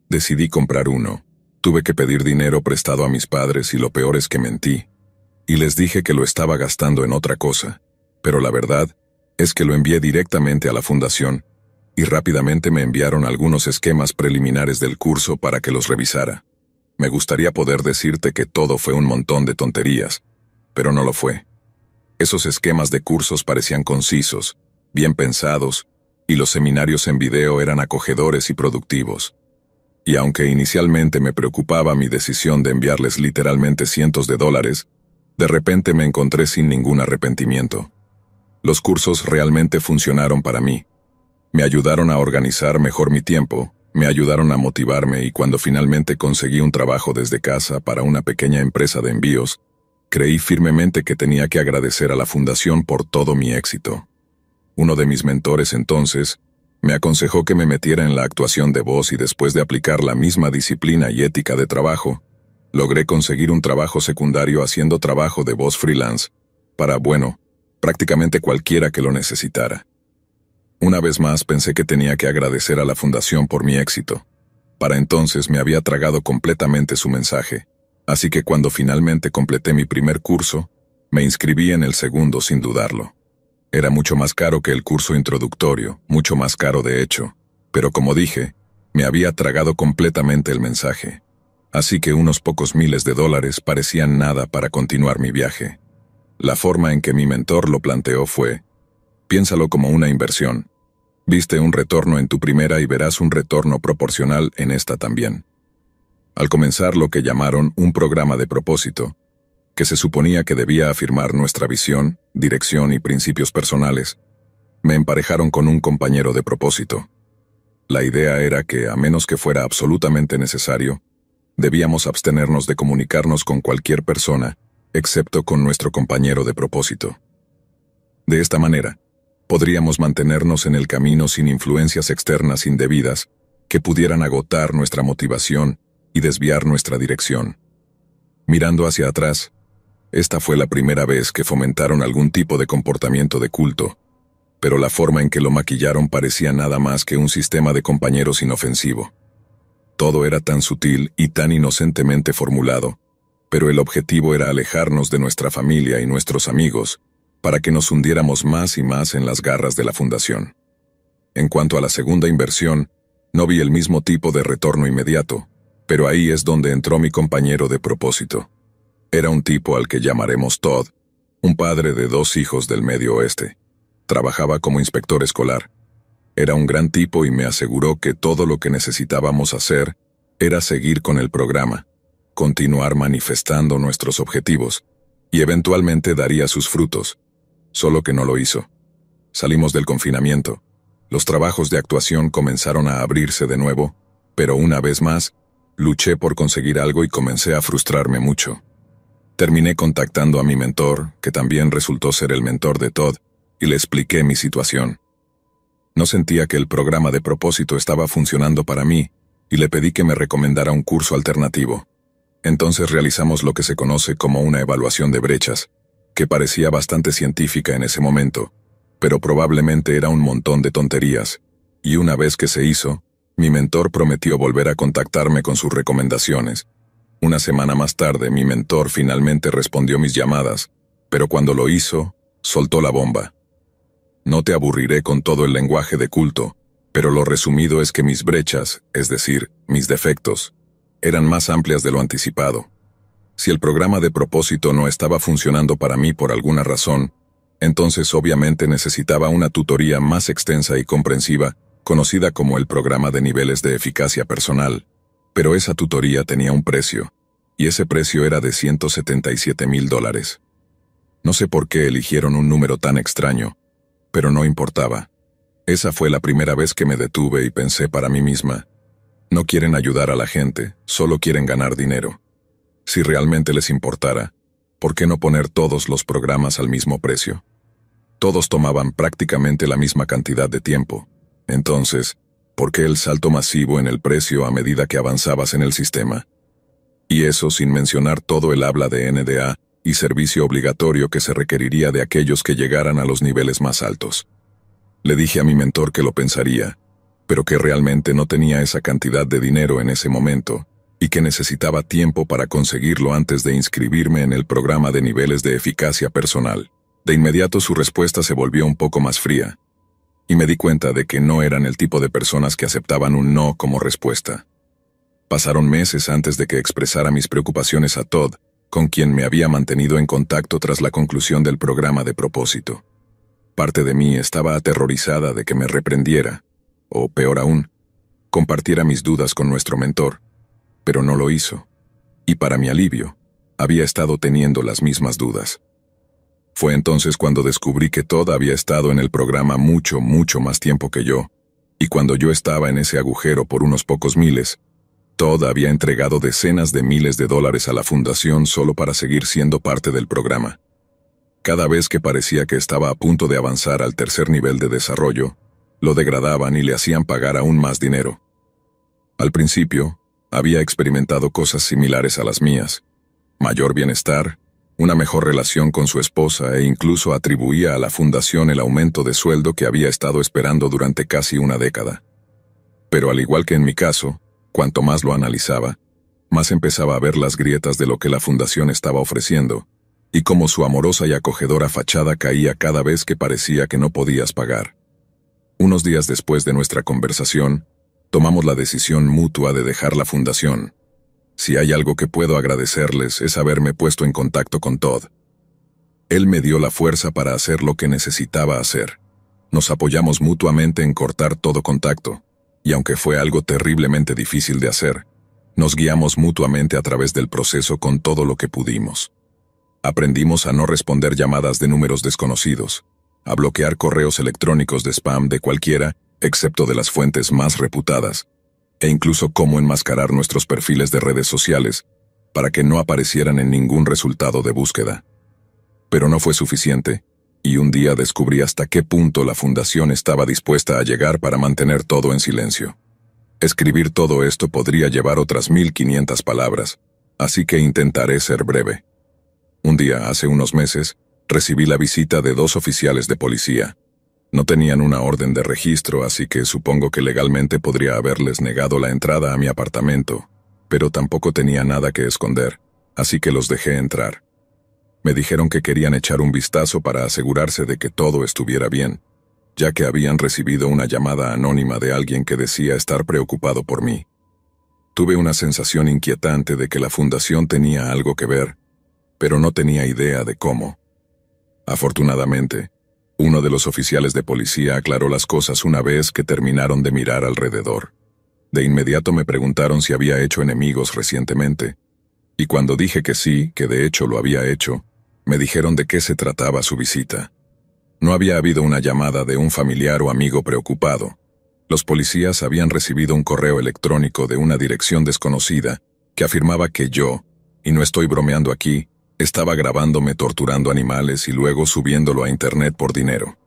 decidí comprar uno. Tuve que pedir dinero prestado a mis padres y lo peor es que mentí. Y les dije que lo estaba gastando en otra cosa. Pero la verdad es que lo envié directamente a la fundación y rápidamente me enviaron algunos esquemas preliminares del curso para que los revisara. Me gustaría poder decirte que todo fue un montón de tonterías, pero no lo fue. Esos esquemas de cursos parecían concisos, bien pensados, y los seminarios en video eran acogedores y productivos. Y aunque inicialmente me preocupaba mi decisión de enviarles literalmente cientos de dólares, de repente me encontré sin ningún arrepentimiento. Los cursos realmente funcionaron para mí. Me ayudaron a organizar mejor mi tiempo, me ayudaron a motivarme y cuando finalmente conseguí un trabajo desde casa para una pequeña empresa de envíos, creí firmemente que tenía que agradecer a la fundación por todo mi éxito. Uno de mis mentores entonces me aconsejó que me metiera en la actuación de voz y después de aplicar la misma disciplina y ética de trabajo, logré conseguir un trabajo secundario haciendo trabajo de voz freelance para, prácticamente cualquiera que lo necesitara. Una vez más pensé que tenía que agradecer a la fundación por mi éxito. Para entonces me había tragado completamente su mensaje, así que cuando finalmente completé mi primer curso, me inscribí en el segundo sin dudarlo. Era mucho más caro que el curso introductorio, mucho más caro de hecho, pero como dije, me había tragado completamente el mensaje. Así que unos pocos miles de dólares parecían nada para continuar mi viaje. La forma en que mi mentor lo planteó fue: piénsalo como una inversión. Viste un retorno en tu primera y verás un retorno proporcional en esta también. Al comenzar lo que llamaron un programa de propósito, que se suponía que debía afirmar nuestra visión, dirección y principios personales, me emparejaron con un compañero de propósito. La idea era que, a menos que fuera absolutamente necesario, debíamos abstenernos de comunicarnos con cualquier persona, excepto con nuestro compañero de propósito. De esta manera, podríamos mantenernos en el camino sin influencias externas indebidas que pudieran agotar nuestra motivación y desviar nuestra dirección. Mirando hacia atrás, esta fue la primera vez que fomentaron algún tipo de comportamiento de culto, pero la forma en que lo maquillaron parecía nada más que un sistema de compañeros inofensivo. Todo era tan sutil y tan inocentemente formulado, pero el objetivo era alejarnos de nuestra familia y nuestros amigos, para que nos hundiéramos más y más en las garras de la fundación. En cuanto a la segunda inversión, no vi el mismo tipo de retorno inmediato, pero ahí es donde entró mi compañero de propósito. Era un tipo al que llamaremos Todd, un padre de 2 hijos del Medio Oeste. Trabajaba como inspector escolar. Era un gran tipo y me aseguró que todo lo que necesitábamos hacer era seguir con el programa, continuar manifestando nuestros objetivos, y eventualmente daría sus frutos. Solo que no lo hizo. Salimos del confinamiento. Los trabajos de actuación comenzaron a abrirse de nuevo, pero una vez más, luché por conseguir algo y comencé a frustrarme mucho. Terminé contactando a mi mentor, que también resultó ser el mentor de Todd, y le expliqué mi situación. No sentía que el programa de propósito estaba funcionando para mí, y le pedí que me recomendara un curso alternativo. Entonces realizamos lo que se conoce como una evaluación de brechas, que parecía bastante científica en ese momento, pero probablemente era un montón de tonterías, y una vez que se hizo, mi mentor prometió volver a contactarme con sus recomendaciones. Una semana más tarde, mi mentor finalmente respondió mis llamadas, pero cuando lo hizo, soltó la bomba. No te aburriré con todo el lenguaje de culto, pero lo resumido es que mis brechas, es decir, mis defectos, eran más amplias de lo anticipado. Si el programa de propósito no estaba funcionando para mí por alguna razón, entonces obviamente necesitaba una tutoría más extensa y comprensiva, conocida como el programa de niveles de eficacia personal. Pero esa tutoría tenía un precio, y ese precio era de $177,000. No sé por qué eligieron un número tan extraño, pero no importaba. Esa fue la primera vez que me detuve y pensé para mí misma: no quieren ayudar a la gente, solo quieren ganar dinero. Si realmente les importara, ¿por qué no poner todos los programas al mismo precio? Todos tomaban prácticamente la misma cantidad de tiempo. Entonces, ¿Por qué el salto masivo en el precio a medida que avanzabas en el sistema? Y eso sin mencionar todo el habla de NDA y servicio obligatorio que se requeriría de aquellos que llegaran a los niveles más altos. Le dije a mi mentor que lo pensaría, pero que realmente no tenía esa cantidad de dinero en ese momento, y que necesitaba tiempo para conseguirlo antes de inscribirme en el programa de niveles de eficacia personal. De inmediato su respuesta se volvió un poco más fría, y me di cuenta de que no eran el tipo de personas que aceptaban un no como respuesta. Pasaron meses antes de que expresara mis preocupaciones a Todd, con quien me había mantenido en contacto tras la conclusión del programa de propósito. Parte de mí estaba aterrorizada de que me reprendiera, o peor aún, compartiera mis dudas con nuestro mentor, pero no lo hizo, y para mi alivio, había estado teniendo las mismas dudas. Fue entonces cuando descubrí que Todd había estado en el programa mucho más tiempo que yo, y cuando yo estaba en ese agujero por unos pocos miles, Todd había entregado decenas de miles de dólares a la fundación solo para seguir siendo parte del programa. Cada vez que parecía que estaba a punto de avanzar al tercer nivel de desarrollo, lo degradaban y le hacían pagar aún más dinero. Al principio, había experimentado cosas similares a las mías: mayor bienestar, una mejor relación con su esposa e incluso atribuía a la fundación el aumento de sueldo que había estado esperando durante casi una década. Pero al igual que en mi caso, cuanto más lo analizaba, más empezaba a ver las grietas de lo que la fundación estaba ofreciendo, y cómo su amorosa y acogedora fachada caía cada vez que parecía que no podías pagar. Unos días después de nuestra conversación, tomamos la decisión mutua de dejar la fundación. Si hay algo que puedo agradecerles es haberme puesto en contacto con Todd. Él me dio la fuerza para hacer lo que necesitaba hacer. Nos apoyamos mutuamente en cortar todo contacto, y aunque fue algo terriblemente difícil de hacer, nos guiamos mutuamente a través del proceso con todo lo que pudimos. Aprendimos a no responder llamadas de números desconocidos, a bloquear correos electrónicos de spam de cualquiera, excepto de las fuentes más reputadas, e incluso cómo enmascarar nuestros perfiles de redes sociales para que no aparecieran en ningún resultado de búsqueda. Pero no fue suficiente, y un día descubrí hasta qué punto la fundación estaba dispuesta a llegar para mantener todo en silencio. Escribir todo esto podría llevar otras 1500 palabras, así que intentaré ser breve. Un día, hace unos meses, recibí la visita de 2 oficiales de policía. No tenían una orden de registro, así que supongo que legalmente podría haberles negado la entrada a mi apartamento, pero tampoco tenía nada que esconder, así que los dejé entrar. Me dijeron que querían echar un vistazo para asegurarse de que todo estuviera bien, ya que habían recibido una llamada anónima de alguien que decía estar preocupado por mí. Tuve una sensación inquietante de que la fundación tenía algo que ver, pero no tenía idea de cómo. Afortunadamente, uno de los oficiales de policía aclaró las cosas una vez que terminaron de mirar alrededor. De inmediato me preguntaron si había hecho enemigos recientemente, y cuando dije que sí, que de hecho lo había hecho, me dijeron de qué se trataba su visita. No había habido una llamada de un familiar o amigo preocupado. Los policías habían recibido un correo electrónico de una dirección desconocida que afirmaba que yo, y no estoy bromeando aquí, estaba grabándome torturando animales y luego subiéndolo a internet por dinero.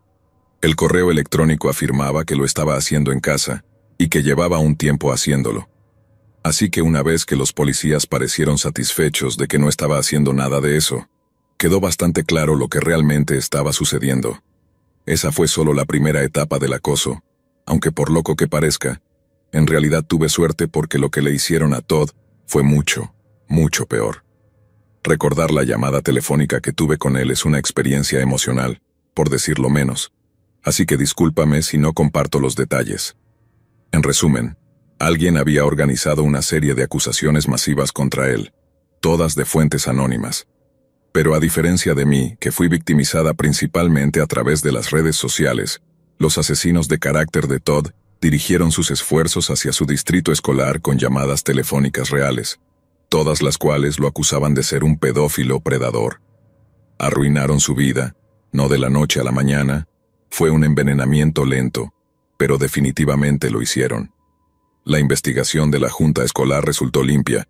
El correo electrónico afirmaba que lo estaba haciendo en casa y que llevaba un tiempo haciéndolo. Así que una vez que los policías parecieron satisfechos de que no estaba haciendo nada de eso, quedó bastante claro lo que realmente estaba sucediendo. Esa fue solo la primera etapa del acoso, aunque por loco que parezca, en realidad tuve suerte porque lo que le hicieron a Todd fue mucho peor. Recordar la llamada telefónica que tuve con él es una experiencia emocional, por decirlo menos, así que discúlpame si no comparto los detalles. En resumen, alguien había organizado una serie de acusaciones masivas contra él, todas de fuentes anónimas. Pero a diferencia de mí, que fui victimizada principalmente a través de las redes sociales, los asesinos de carácter de Todd dirigieron sus esfuerzos hacia su distrito escolar con llamadas telefónicas reales, todas las cuales lo acusaban de ser un pedófilo predador. Arruinaron su vida, no de la noche a la mañana, fue un envenenamiento lento, pero definitivamente lo hicieron. La investigación de la junta escolar resultó limpia,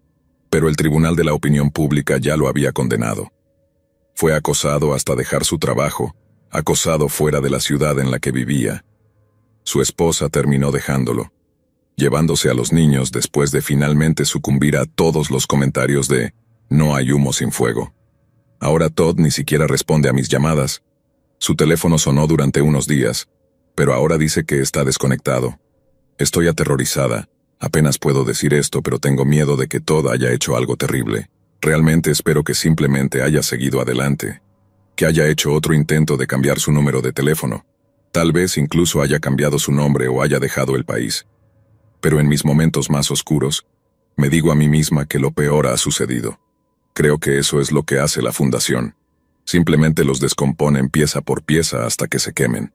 pero el Tribunal de la Opinión Pública ya lo había condenado. Fue acosado hasta dejar su trabajo, acosado fuera de la ciudad en la que vivía. Su esposa terminó dejándolo, llevándose a los niños después de finalmente sucumbir a todos los comentarios de «no hay humo sin fuego». Ahora Todd ni siquiera responde a mis llamadas. Su teléfono sonó durante unos días, pero ahora dice que está desconectado. Estoy aterrorizada. Apenas puedo decir esto, pero tengo miedo de que Todd haya hecho algo terrible. Realmente espero que simplemente haya seguido adelante, que haya hecho otro intento de cambiar su número de teléfono. Tal vez incluso haya cambiado su nombre o haya dejado el país. Pero en mis momentos más oscuros, me digo a mí misma que lo peor ha sucedido. Creo que eso es lo que hace la fundación. Simplemente los descomponen pieza por pieza hasta que se quemen.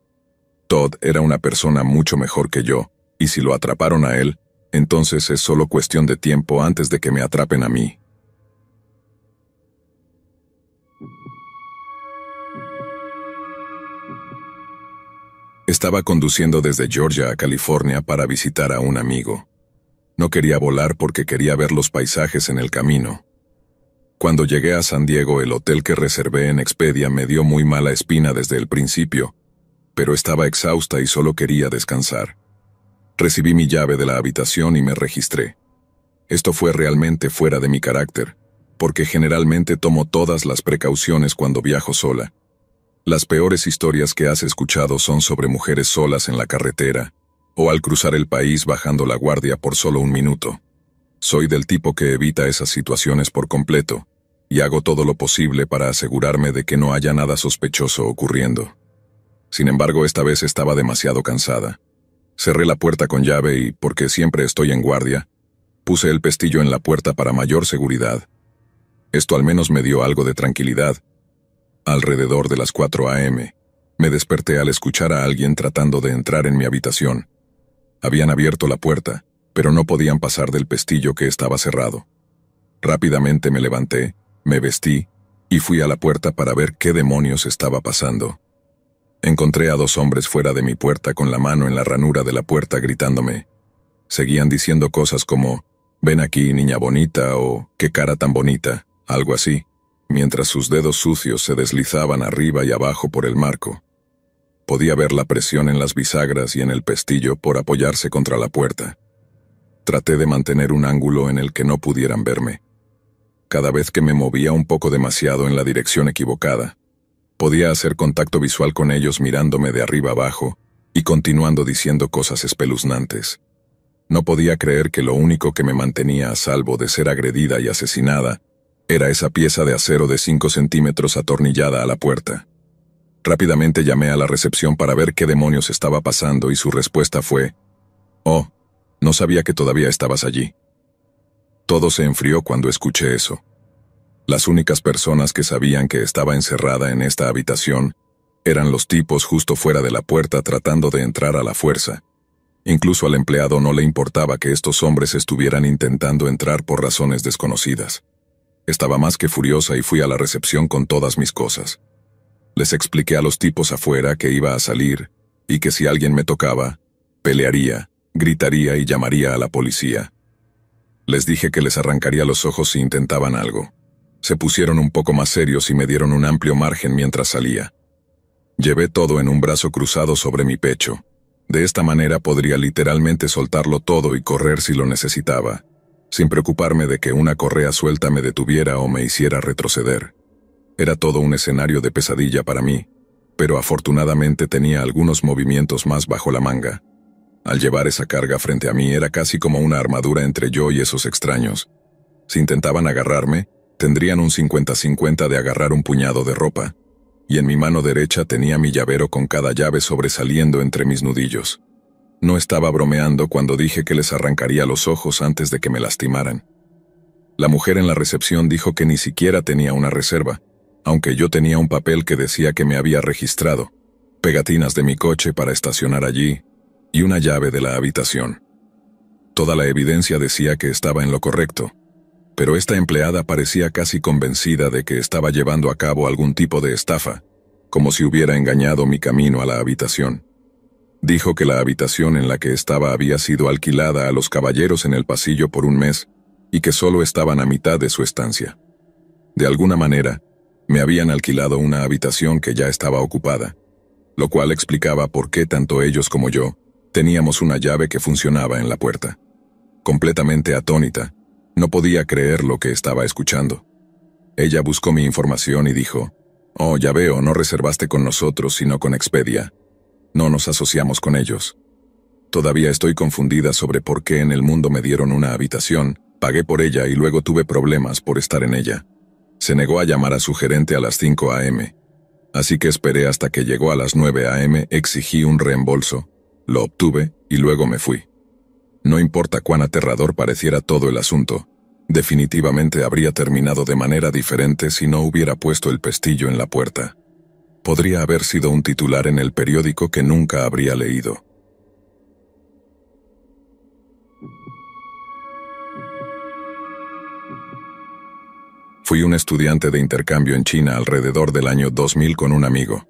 Todd era una persona mucho mejor que yo, y si lo atraparon a él, entonces es solo cuestión de tiempo antes de que me atrapen a mí. Estaba conduciendo desde Georgia a California para visitar a un amigo. No quería volar porque quería ver los paisajes en el camino. Cuando llegué a San Diego, el hotel que reservé en Expedia me dio muy mala espina desde el principio, pero estaba exhausta y solo quería descansar. Recibí mi llave de la habitación y me registré. Esto fue realmente fuera de mi carácter, porque generalmente tomo todas las precauciones cuando viajo sola. Las peores historias que has escuchado son sobre mujeres solas en la carretera, o al cruzar el país bajando la guardia por solo un minuto. Soy del tipo que evita esas situaciones por completo, y hago todo lo posible para asegurarme de que no haya nada sospechoso ocurriendo. Sin embargo, esta vez estaba demasiado cansada. Cerré la puerta con llave y, porque siempre estoy en guardia, puse el pestillo en la puerta para mayor seguridad. Esto al menos me dio algo de tranquilidad. Alrededor de las 4 a.m., me desperté al escuchar a alguien tratando de entrar en mi habitación. Habían abierto la puerta, pero no podían pasar del pestillo que estaba cerrado. Rápidamente me levanté, me vestí, y fui a la puerta para ver qué demonios estaba pasando. Encontré a 2 hombres fuera de mi puerta con la mano en la ranura de la puerta gritándome. Seguían diciendo cosas como, «Ven aquí, niña bonita», o «Qué cara tan bonita», algo así, mientras sus dedos sucios se deslizaban arriba y abajo por el marco. Podía ver la presión en las bisagras y en el pestillo por apoyarse contra la puerta. Traté de mantener un ángulo en el que no pudieran verme. Cada vez que me movía un poco demasiado en la dirección equivocada, podía hacer contacto visual con ellos mirándome de arriba abajo y continuando diciendo cosas espeluznantes. No podía creer que lo único que me mantenía a salvo de ser agredida y asesinada era esa pieza de acero de 5 centímetros atornillada a la puerta. Rápidamente llamé a la recepción para ver qué demonios estaba pasando y su respuesta fue, «Oh, no sabía que todavía estabas allí». Todo se enfrió cuando escuché eso. Las únicas personas que sabían que estaba encerrada en esta habitación eran los tipos justo fuera de la puerta tratando de entrar a la fuerza. Incluso al empleado no le importaba que estos hombres estuvieran intentando entrar por razones desconocidas. Estaba más que furiosa y fui a la recepción con todas mis cosas. Les expliqué a los tipos afuera que iba a salir y que si alguien me tocaba, pelearía, gritaría y llamaría a la policía. Les dije que les arrancaría los ojos si intentaban algo. Se pusieron un poco más serios y me dieron un amplio margen mientras salía. Llevé todo en un brazo cruzado sobre mi pecho. De esta manera podría literalmente soltarlo todo y correr si lo necesitaba, sin preocuparme de que una correa suelta me detuviera o me hiciera retroceder. Era todo un escenario de pesadilla para mí, pero afortunadamente tenía algunos movimientos más bajo la manga. Al llevar esa carga frente a mí era casi como una armadura entre yo y esos extraños. Si intentaban agarrarme, tendrían un 50-50 de agarrar un puñado de ropa, y en mi mano derecha tenía mi llavero con cada llave sobresaliendo entre mis nudillos. No estaba bromeando cuando dije que les arrancaría los ojos antes de que me lastimaran. La mujer en la recepción dijo que ni siquiera tenía una reserva, aunque yo tenía un papel que decía que me había registrado, pegatinas de mi coche para estacionar allí, y una llave de la habitación. Toda la evidencia decía que estaba en lo correcto, pero esta empleada parecía casi convencida de que estaba llevando a cabo algún tipo de estafa, como si hubiera engañado mi camino a la habitación. Dijo que la habitación en la que estaba había sido alquilada a los caballeros en el pasillo por un mes y que solo estaban a mitad de su estancia. De alguna manera, me habían alquilado una habitación que ya estaba ocupada, lo cual explicaba por qué tanto ellos como yo Teníamos una llave que funcionaba en la puerta. Completamente atónita, no podía creer lo que estaba escuchando. Ella buscó mi información y dijo: «Oh, ya veo, no reservaste con nosotros sino con Expedia. No nos asociamos con ellos». Todavía estoy confundida sobre por qué en el mundo me dieron una habitación, pagué por ella y luego tuve problemas por estar en ella. Se negó a llamar a su gerente a las 5 a.m. Así que esperé hasta que llegó a las 9 a.m., exigí un reembolso, lo obtuve y luego me fui. No importa cuán aterrador pareciera todo el asunto, definitivamente habría terminado de manera diferente si no hubiera puesto el pestillo en la puerta. Podría haber sido un titular en el periódico que nunca habría leído. Fui un estudiante de intercambio en China alrededor del año 2000 con un amigo.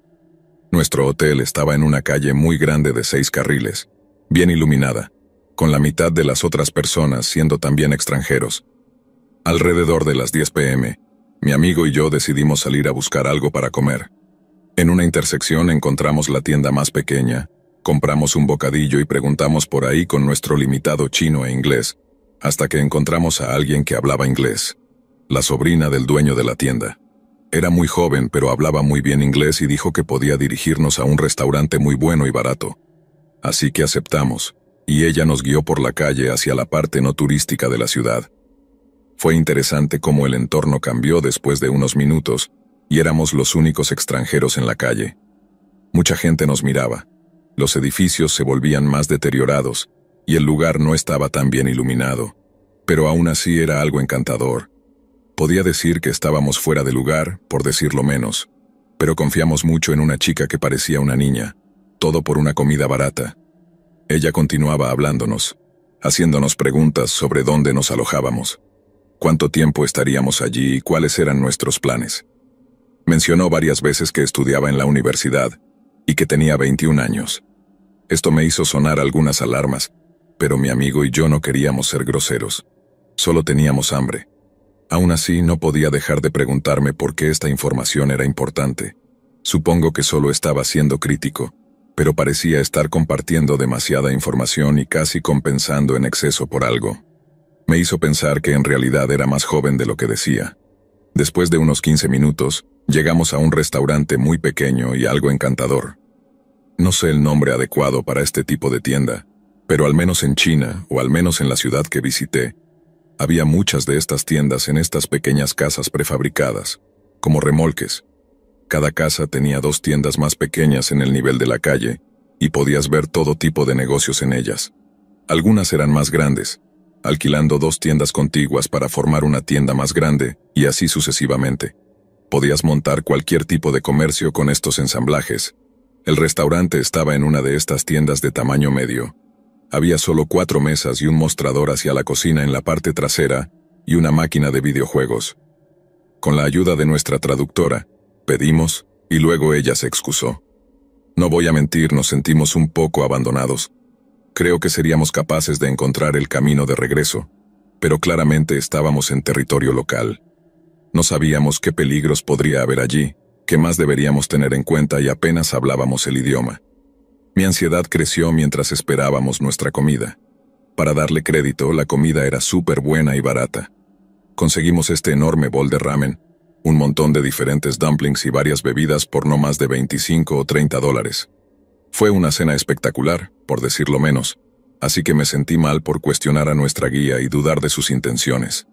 Nuestro hotel estaba en una calle muy grande de 6 carriles, bien iluminada, con la mitad de las otras personas siendo también extranjeros. Alrededor de las 10 p.m., mi amigo y yo decidimos salir a buscar algo para comer. En una intersección encontramos la tienda más pequeña, compramos un bocadillo y preguntamos por ahí con nuestro limitado chino e inglés, hasta que encontramos a alguien que hablaba inglés, la sobrina del dueño de la tienda. Era muy joven, pero hablaba muy bien inglés y dijo que podía dirigirnos a un restaurante muy bueno y barato. Así que aceptamos, y ella nos guió por la calle hacia la parte no turística de la ciudad. Fue interesante cómo el entorno cambió después de unos minutos, y éramos los únicos extranjeros en la calle. Mucha gente nos miraba. Los edificios se volvían más deteriorados, y el lugar no estaba tan bien iluminado, pero aún así era algo encantador. Podía decir que estábamos fuera de lugar, por decirlo menos, pero confiamos mucho en una chica que parecía una niña, todo por una comida barata. Ella continuaba hablándonos, haciéndonos preguntas sobre dónde nos alojábamos, cuánto tiempo estaríamos allí y cuáles eran nuestros planes. Mencionó varias veces que estudiaba en la universidad y que tenía 21 años. Esto me hizo sonar algunas alarmas, pero mi amigo y yo no queríamos ser groseros. Solo teníamos hambre. Aún así, no podía dejar de preguntarme por qué esta información era importante. Supongo que solo estaba siendo crítico, pero parecía estar compartiendo demasiada información y casi compensando en exceso por algo. Me hizo pensar que en realidad era más joven de lo que decía. Después de unos 15 minutos, llegamos a un restaurante muy pequeño y algo encantador. No sé el nombre adecuado para este tipo de tienda, pero al menos en China, o al menos en la ciudad que visité, había muchas de estas tiendas en estas pequeñas casas prefabricadas, como remolques. Cada casa tenía 2 tiendas más pequeñas en el nivel de la calle, y podías ver todo tipo de negocios en ellas. Algunas eran más grandes, alquilando 2 tiendas contiguas para formar una tienda más grande, y así sucesivamente. Podías montar cualquier tipo de comercio con estos ensamblajes. El restaurante estaba en una de estas tiendas de tamaño medio. Había solo 4 mesas y un mostrador hacia la cocina en la parte trasera y una máquina de videojuegos. Con la ayuda de nuestra traductora, pedimos y luego ella se excusó. No voy a mentir, nos sentimos un poco abandonados. Creo que seríamos capaces de encontrar el camino de regreso, pero claramente estábamos en territorio local. No sabíamos qué peligros podría haber allí, qué más deberíamos tener en cuenta y apenas hablábamos el idioma. Mi ansiedad creció mientras esperábamos nuestra comida. Para darle crédito, la comida era súper buena y barata. Conseguimos este enorme bol de ramen, un montón de diferentes dumplings y varias bebidas por no más de 25 o 30 dólares. Fue una cena espectacular, por decirlo menos, así que me sentí mal por cuestionar a nuestra guía y dudar de sus intenciones.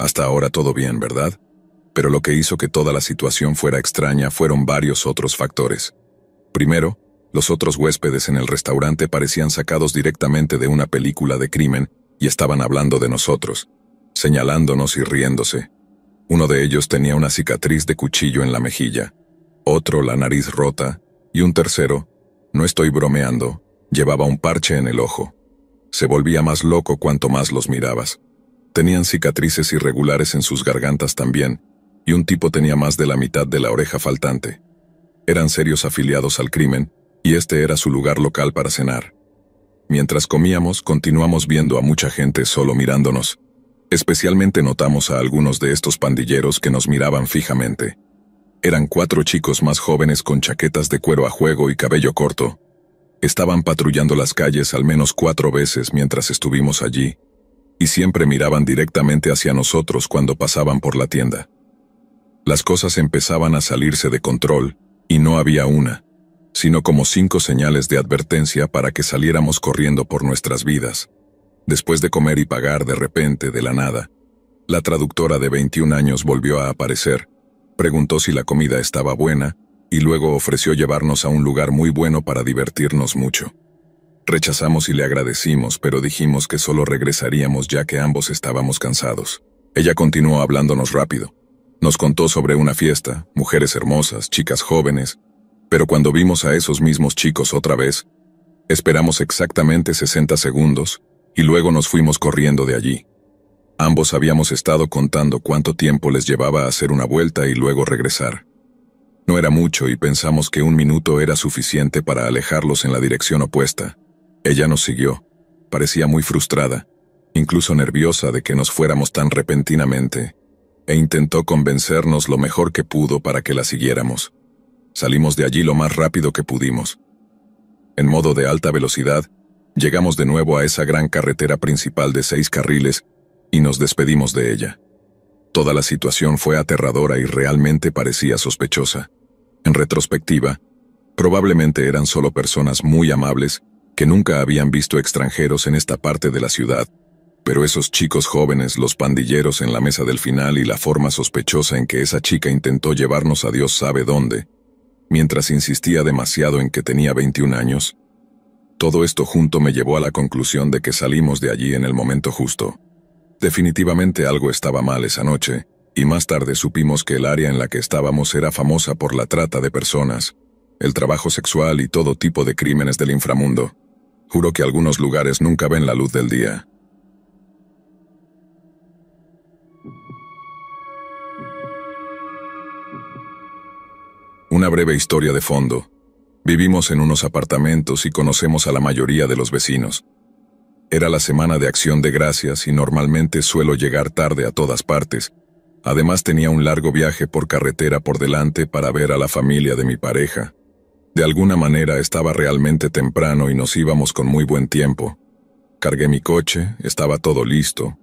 Hasta ahora todo bien, ¿verdad? Pero lo que hizo que toda la situación fuera extraña fueron varios otros factores. Primero, los otros huéspedes en el restaurante parecían sacados directamente de una película de crimen y estaban hablando de nosotros, señalándonos y riéndose. Uno de ellos tenía una cicatriz de cuchillo en la mejilla, otro la nariz rota, y un tercero, no estoy bromeando, llevaba un parche en el ojo. Se volvía más loco cuanto más los mirabas. Tenían cicatrices irregulares en sus gargantas también, y un tipo tenía más de la mitad de la oreja faltante. Eran serios afiliados al crimen, y este era su lugar local para cenar. Mientras comíamos, continuamos viendo a mucha gente solo mirándonos. Especialmente notamos a algunos de estos pandilleros que nos miraban fijamente. Eran 4 chicos más jóvenes con chaquetas de cuero a juego y cabello corto. Estaban patrullando las calles al menos 4 veces mientras estuvimos allí, y siempre miraban directamente hacia nosotros cuando pasaban por la tienda. Las cosas empezaban a salirse de control, y no había una, sino como 5 señales de advertencia para que saliéramos corriendo por nuestras vidas. Después de comer y pagar de repente, de la nada, la traductora de 21 años volvió a aparecer, preguntó si la comida estaba buena, y luego ofreció llevarnos a un lugar muy bueno para divertirnos mucho. Rechazamos y le agradecimos, pero dijimos que solo regresaríamos ya que ambos estábamos cansados. Ella continuó hablándonos rápido. Nos contó sobre una fiesta, mujeres hermosas, chicas jóvenes, pero cuando vimos a esos mismos chicos otra vez, esperamos exactamente 60 segundos, y luego nos fuimos corriendo de allí. Ambos habíamos estado contando cuánto tiempo les llevaba a hacer una vuelta y luego regresar. No era mucho y pensamos que 1 minuto era suficiente para alejarlos en la dirección opuesta. Ella nos siguió. Parecía muy frustrada, incluso nerviosa de que nos fuéramos tan repentinamente, e intentó convencernos lo mejor que pudo para que la siguiéramos. Salimos de allí lo más rápido que pudimos. En modo de alta velocidad, llegamos de nuevo a esa gran carretera principal de 6 carriles y nos despedimos de ella. Toda la situación fue aterradora y realmente parecía sospechosa. En retrospectiva, probablemente eran solo personas muy amables que nunca habían visto extranjeros en esta parte de la ciudad, pero esos chicos jóvenes, los pandilleros en la mesa del final y la forma sospechosa en que esa chica intentó llevarnos a Dios sabe dónde, mientras insistía demasiado en que tenía 21 años, todo esto junto me llevó a la conclusión de que salimos de allí en el momento justo. Definitivamente algo estaba mal esa noche, y más tarde supimos que el área en la que estábamos era famosa por la trata de personas, el trabajo sexual y todo tipo de crímenes del inframundo. Juro que algunos lugares nunca ven la luz del día. Una breve historia de fondo. Vivimos en unos apartamentos y conocemos a la mayoría de los vecinos. Era la semana de Acción de Gracias y normalmente suelo llegar tarde a todas partes. Además tenía un largo viaje por carretera por delante para ver a la familia de mi pareja. De alguna manera estaba realmente temprano y nos íbamos con muy buen tiempo. Cargué mi coche, estaba todo listo,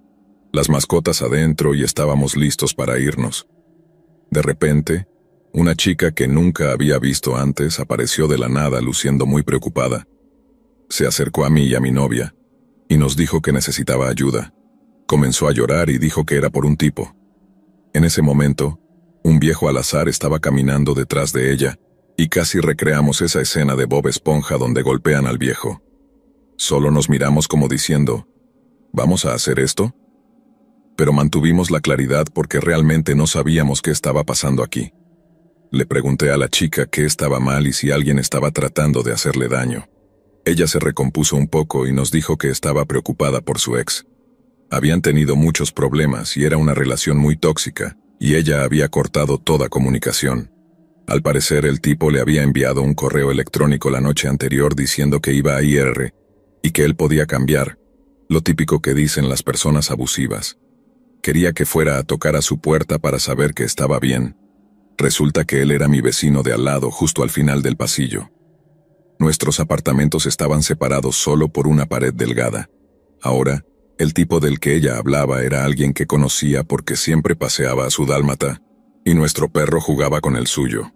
las mascotas adentro y estábamos listos para irnos. De repente, una chica que nunca había visto antes apareció de la nada luciendo muy preocupada. Se acercó a mí y a mi novia, y nos dijo que necesitaba ayuda. Comenzó a llorar y dijo que era por un tipo. En ese momento, un viejo al azar estaba caminando detrás de ella, y casi recreamos esa escena de Bob Esponja donde golpean al viejo. Solo nos miramos como diciendo, ¿vamos a hacer esto? Pero mantuvimos la claridad porque realmente no sabíamos qué estaba pasando aquí. Le pregunté a la chica qué estaba mal y si alguien estaba tratando de hacerle daño. Ella se recompuso un poco y nos dijo que estaba preocupada por su ex. Habían tenido muchos problemas y era una relación muy tóxica, y ella había cortado toda comunicación. Al parecer el tipo le había enviado un correo electrónico la noche anterior diciendo que iba a ir y que él podía cambiar, lo típico que dicen las personas abusivas. Quería que fuera a tocar a su puerta para saber que estaba bien. Resulta que él era mi vecino de al lado, justo al final del pasillo. Nuestros apartamentos estaban separados solo por una pared delgada. Ahora, el tipo del que ella hablaba era alguien que conocía porque siempre paseaba a su dálmata, y nuestro perro jugaba con el suyo.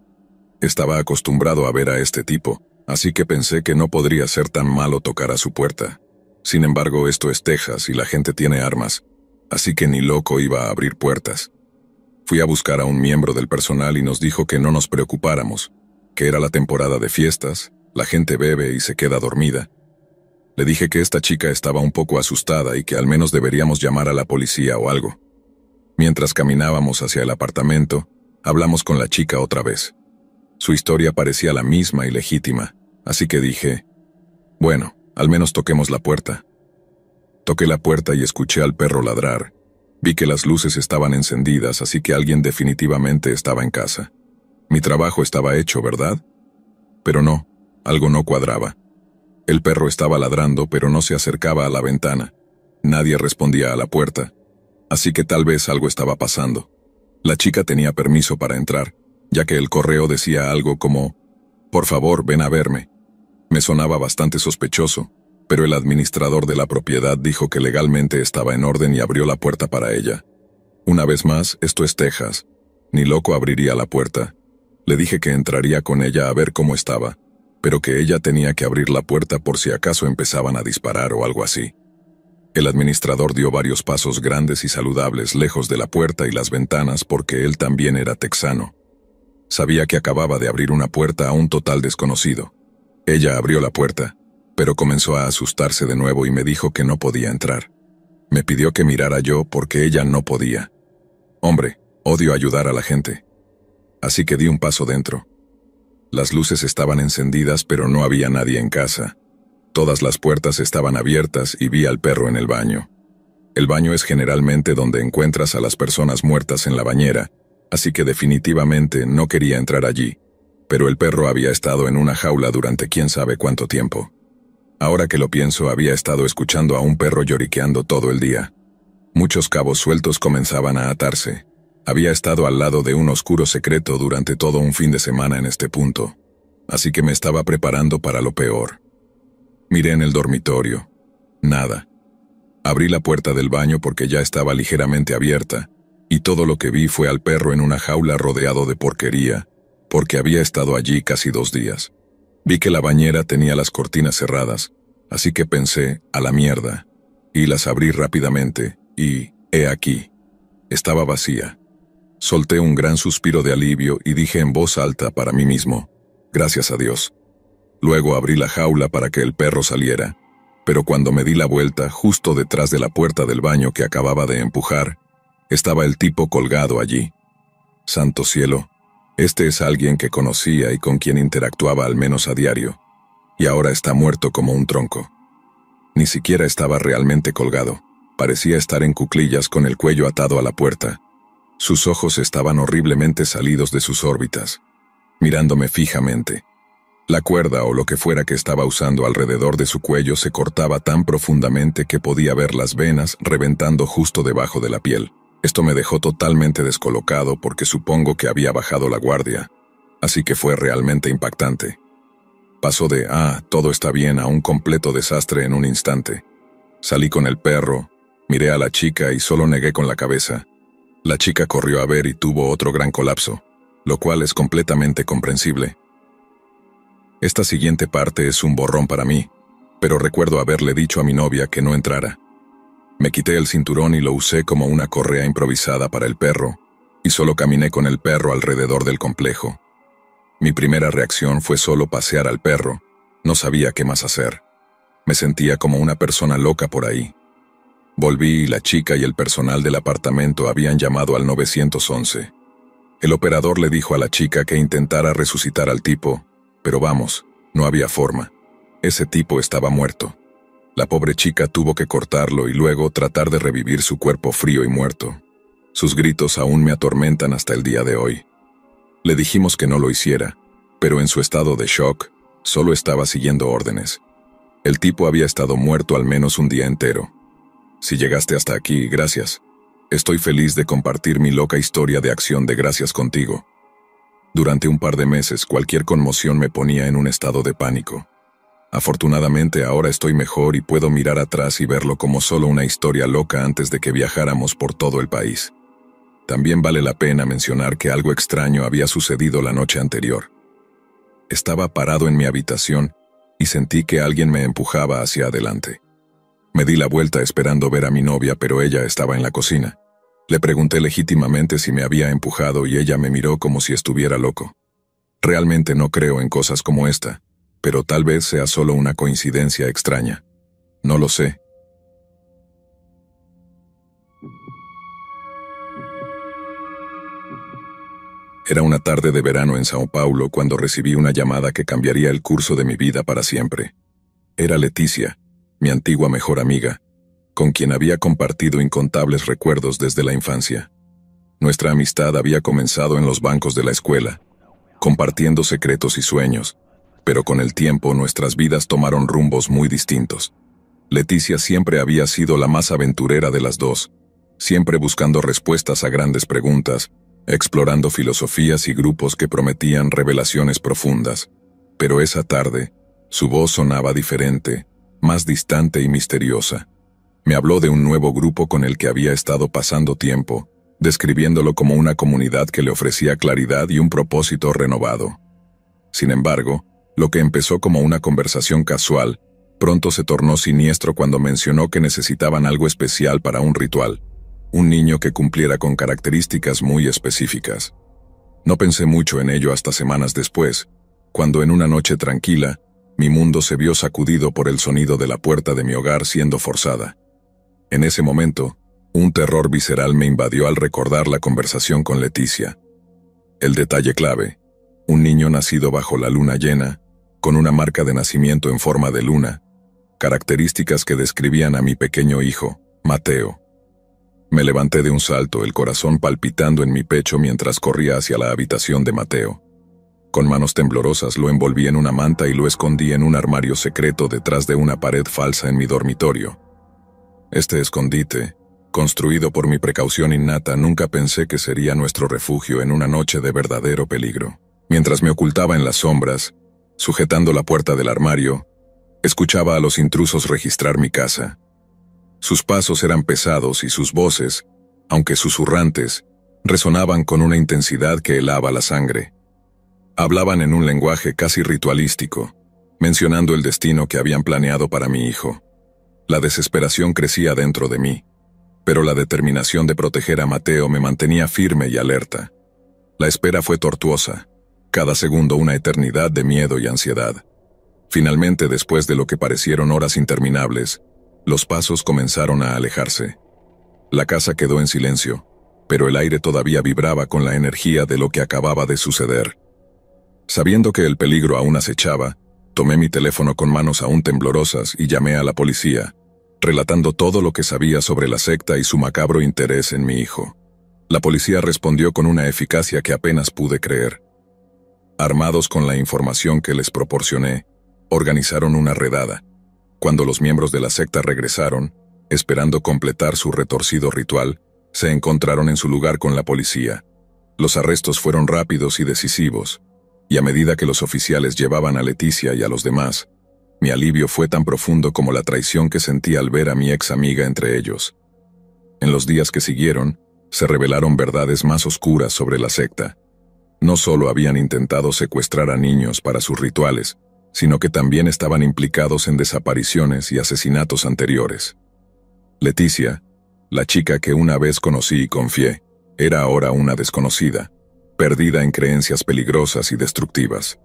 Estaba acostumbrado a ver a este tipo, así que pensé que no podría ser tan malo tocar a su puerta. Sin embargo, esto es Texas y la gente tiene armas, así que ni loco iba a abrir puertas. Fui a buscar a un miembro del personal y nos dijo que no nos preocupáramos, que era la temporada de fiestas, la gente bebe y se queda dormida. Le dije que esta chica estaba un poco asustada y que al menos deberíamos llamar a la policía o algo. Mientras caminábamos hacia el apartamento, hablamos con la chica otra vez. Su historia parecía la misma y legítima, así que dije, bueno, al menos toquemos la puerta. Toqué la puerta y escuché al perro ladrar. Vi que las luces estaban encendidas, así que alguien definitivamente estaba en casa. Mi trabajo estaba hecho, ¿verdad? Pero no, algo no cuadraba. El perro estaba ladrando, pero no se acercaba a la ventana. Nadie respondía a la puerta, así que tal vez algo estaba pasando. La chica tenía permiso para entrar, ya que el correo decía algo como, «Por favor, ven a verme». Me sonaba bastante sospechoso, pero el administrador de la propiedad dijo que legalmente estaba en orden y abrió la puerta para ella. Una vez más, esto es Texas. Ni loco abriría la puerta. Le dije que entraría con ella a ver cómo estaba, pero que ella tenía que abrir la puerta por si acaso empezaban a disparar o algo así. El administrador dio varios pasos grandes y saludables lejos de la puerta y las ventanas porque él también era texano. Sabía que acababa de abrir una puerta a un total desconocido. Ella abrió la puerta, pero comenzó a asustarse de nuevo y me dijo que no podía entrar. Me pidió que mirara yo porque ella no podía. Hombre, odio ayudar a la gente. Así que di un paso dentro. Las luces estaban encendidas, pero no había nadie en casa. Todas las puertas estaban abiertas y vi al perro en el baño. El baño es generalmente donde encuentras a las personas muertas en la bañera, así que definitivamente no quería entrar allí, pero el perro había estado en una jaula durante quién sabe cuánto tiempo. Ahora que lo pienso, había estado escuchando a un perro lloriqueando todo el día. Muchos cabos sueltos comenzaban a atarse. Había estado al lado de un oscuro secreto durante todo un fin de semana en este punto, así que me estaba preparando para lo peor. Miré en el dormitorio. Nada. Abrí la puerta del baño porque ya estaba ligeramente abierta, y todo lo que vi fue al perro en una jaula rodeado de porquería, porque había estado allí casi 2 días. Vi que la bañera tenía las cortinas cerradas, así que pensé, a la mierda, y las abrí rápidamente, y, he aquí, estaba vacía. Solté un gran suspiro de alivio y dije en voz alta para mí mismo, gracias a Dios. Luego abrí la jaula para que el perro saliera, pero cuando me di la vuelta, justo detrás de la puerta del baño que acababa de empujar, estaba el tipo colgado allí. Santo cielo. Este es alguien que conocía y con quien interactuaba al menos a diario, y ahora está muerto como un tronco. Ni siquiera estaba realmente colgado, parecía estar en cuclillas con el cuello atado a la puerta. Sus ojos estaban horriblemente salidos de sus órbitas, mirándome fijamente. La cuerda o lo que fuera que estaba usando alrededor de su cuello se cortaba tan profundamente que podía ver las venas reventando justo debajo de la piel. Esto me dejó totalmente descolocado porque supongo que había bajado la guardia, así que fue realmente impactante. Pasó de, todo está bien, a un completo desastre en un instante. Salí con el perro, miré a la chica y solo negué con la cabeza. La chica corrió a ver y tuvo otro gran colapso, lo cual es completamente comprensible. Esta siguiente parte es un borrón para mí, pero recuerdo haberle dicho a mi novia que no entrara. Me quité el cinturón y lo usé como una correa improvisada para el perro, y solo caminé con el perro alrededor del complejo. Mi primera reacción fue solo pasear al perro, no sabía qué más hacer. Me sentía como una persona loca por ahí. Volví y la chica y el personal del apartamento habían llamado al 911. El operador le dijo a la chica que intentara resucitar al tipo, pero vamos, no había forma. Ese tipo estaba muerto. La pobre chica tuvo que cortarlo y luego tratar de revivir su cuerpo frío y muerto. Sus gritos aún me atormentan hasta el día de hoy. Le dijimos que no lo hiciera, pero en su estado de shock, solo estaba siguiendo órdenes. El tipo había estado muerto al menos un día entero. Si llegaste hasta aquí, gracias. Estoy feliz de compartir mi loca historia de acción de gracias contigo. Durante un par de meses, cualquier conmoción me ponía en un estado de pánico. Afortunadamente ahora estoy mejor y puedo mirar atrás y verlo como solo una historia loca antes de que viajáramos por todo el país. También vale la pena mencionar que algo extraño había sucedido la noche anterior. Estaba parado en mi habitación y sentí que alguien me empujaba hacia adelante. Me di la vuelta esperando ver a mi novia, pero ella estaba en la cocina. Le pregunté legítimamente si me había empujado y ella me miró como si estuviera loco. Realmente no creo en cosas como esta, pero tal vez sea solo una coincidencia extraña. No lo sé. Era una tarde de verano en Sao Paulo cuando recibí una llamada que cambiaría el curso de mi vida para siempre. Era Leticia, mi antigua mejor amiga, con quien había compartido incontables recuerdos desde la infancia. Nuestra amistad había comenzado en los bancos de la escuela, compartiendo secretos y sueños, pero con el tiempo nuestras vidas tomaron rumbos muy distintos. Leticia siempre había sido la más aventurera de las dos, siempre buscando respuestas a grandes preguntas, explorando filosofías y grupos que prometían revelaciones profundas. Pero esa tarde, Su voz sonaba diferente, más distante y misteriosa. Me habló de un nuevo grupo con el que había estado pasando tiempo, describiéndolo como una comunidad que le ofrecía claridad y un propósito renovado. Sin embargo, lo que empezó como una conversación casual, pronto se tornó siniestro cuando mencionó que necesitaban algo especial para un ritual, un niño que cumpliera con características muy específicas. No pensé mucho en ello hasta semanas después, cuando en una noche tranquila, mi mundo se vio sacudido por el sonido de la puerta de mi hogar siendo forzada. En ese momento, un terror visceral me invadió al recordar la conversación con Leticia. El detalle clave: un niño nacido bajo la luna llena, con una marca de nacimiento en forma de luna, características que describían a mi pequeño hijo, Mateo. Me levanté de un salto, el corazón palpitando en mi pecho mientras corría hacia la habitación de Mateo. Con manos temblorosas lo envolví en una manta y lo escondí en un armario secreto detrás de una pared falsa en mi dormitorio. Este escondite, construido por mi precaución innata, nunca pensé que sería nuestro refugio en una noche de verdadero peligro. Mientras me ocultaba en las sombras, sujetando la puerta del armario, escuchaba a los intrusos registrar mi casa. Sus pasos eran pesados y sus voces, aunque susurrantes, resonaban con una intensidad que helaba la sangre. Hablaban en un lenguaje casi ritualístico, mencionando el destino que habían planeado para mi hijo. La desesperación crecía dentro de mí, pero la determinación de proteger a Mateo me mantenía firme y alerta. La espera fue tortuosa, cada segundo una eternidad de miedo y ansiedad. Finalmente, después de lo que parecieron horas interminables, los pasos comenzaron a alejarse. La casa quedó en silencio, pero el aire todavía vibraba con la energía de lo que acababa de suceder. Sabiendo que el peligro aún acechaba, tomé mi teléfono con manos aún temblorosas y llamé a la policía, relatando todo lo que sabía sobre la secta y su macabro interés en mi hijo. La policía respondió con una eficacia que apenas pude creer. Armados con la información que les proporcioné, organizaron una redada. Cuando los miembros de la secta regresaron, esperando completar su retorcido ritual, se encontraron en su lugar con la policía. Los arrestos fueron rápidos y decisivos, y a medida que los oficiales llevaban a Leticia y a los demás, mi alivio fue tan profundo como la traición que sentí al ver a mi ex amiga entre ellos. En los días que siguieron, se revelaron verdades más oscuras sobre la secta. No solo habían intentado secuestrar a niños para sus rituales, sino que también estaban implicados en desapariciones y asesinatos anteriores. Leticia, la chica que una vez conocí y confié, era ahora una desconocida, perdida en creencias peligrosas y destructivas.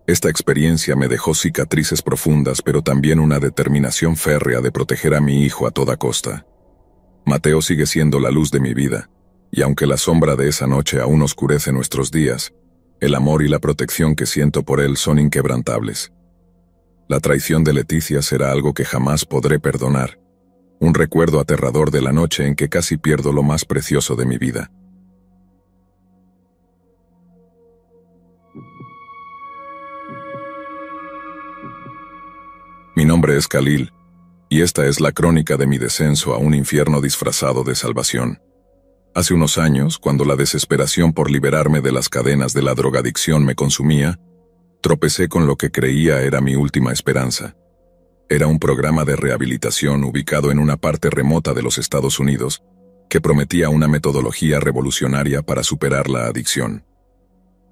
Esta experiencia me dejó cicatrices profundas, pero también una determinación férrea de proteger a mi hijo a toda costa. Mateo sigue siendo la luz de mi vida, y aunque la sombra de esa noche aún oscurece nuestros días, el amor y la protección que siento por él son inquebrantables. La traición de Leticia será algo que jamás podré perdonar, un recuerdo aterrador de la noche en que casi pierdo lo más precioso de mi vida. Mi nombre es Khalil, y esta es la crónica de mi descenso a un infierno disfrazado de salvación. Hace unos años, cuando la desesperación por liberarme de las cadenas de la drogadicción me consumía, tropecé con lo que creía era mi última esperanza. Era un programa de rehabilitación ubicado en una parte remota de los Estados Unidos que prometía una metodología revolucionaria para superar la adicción.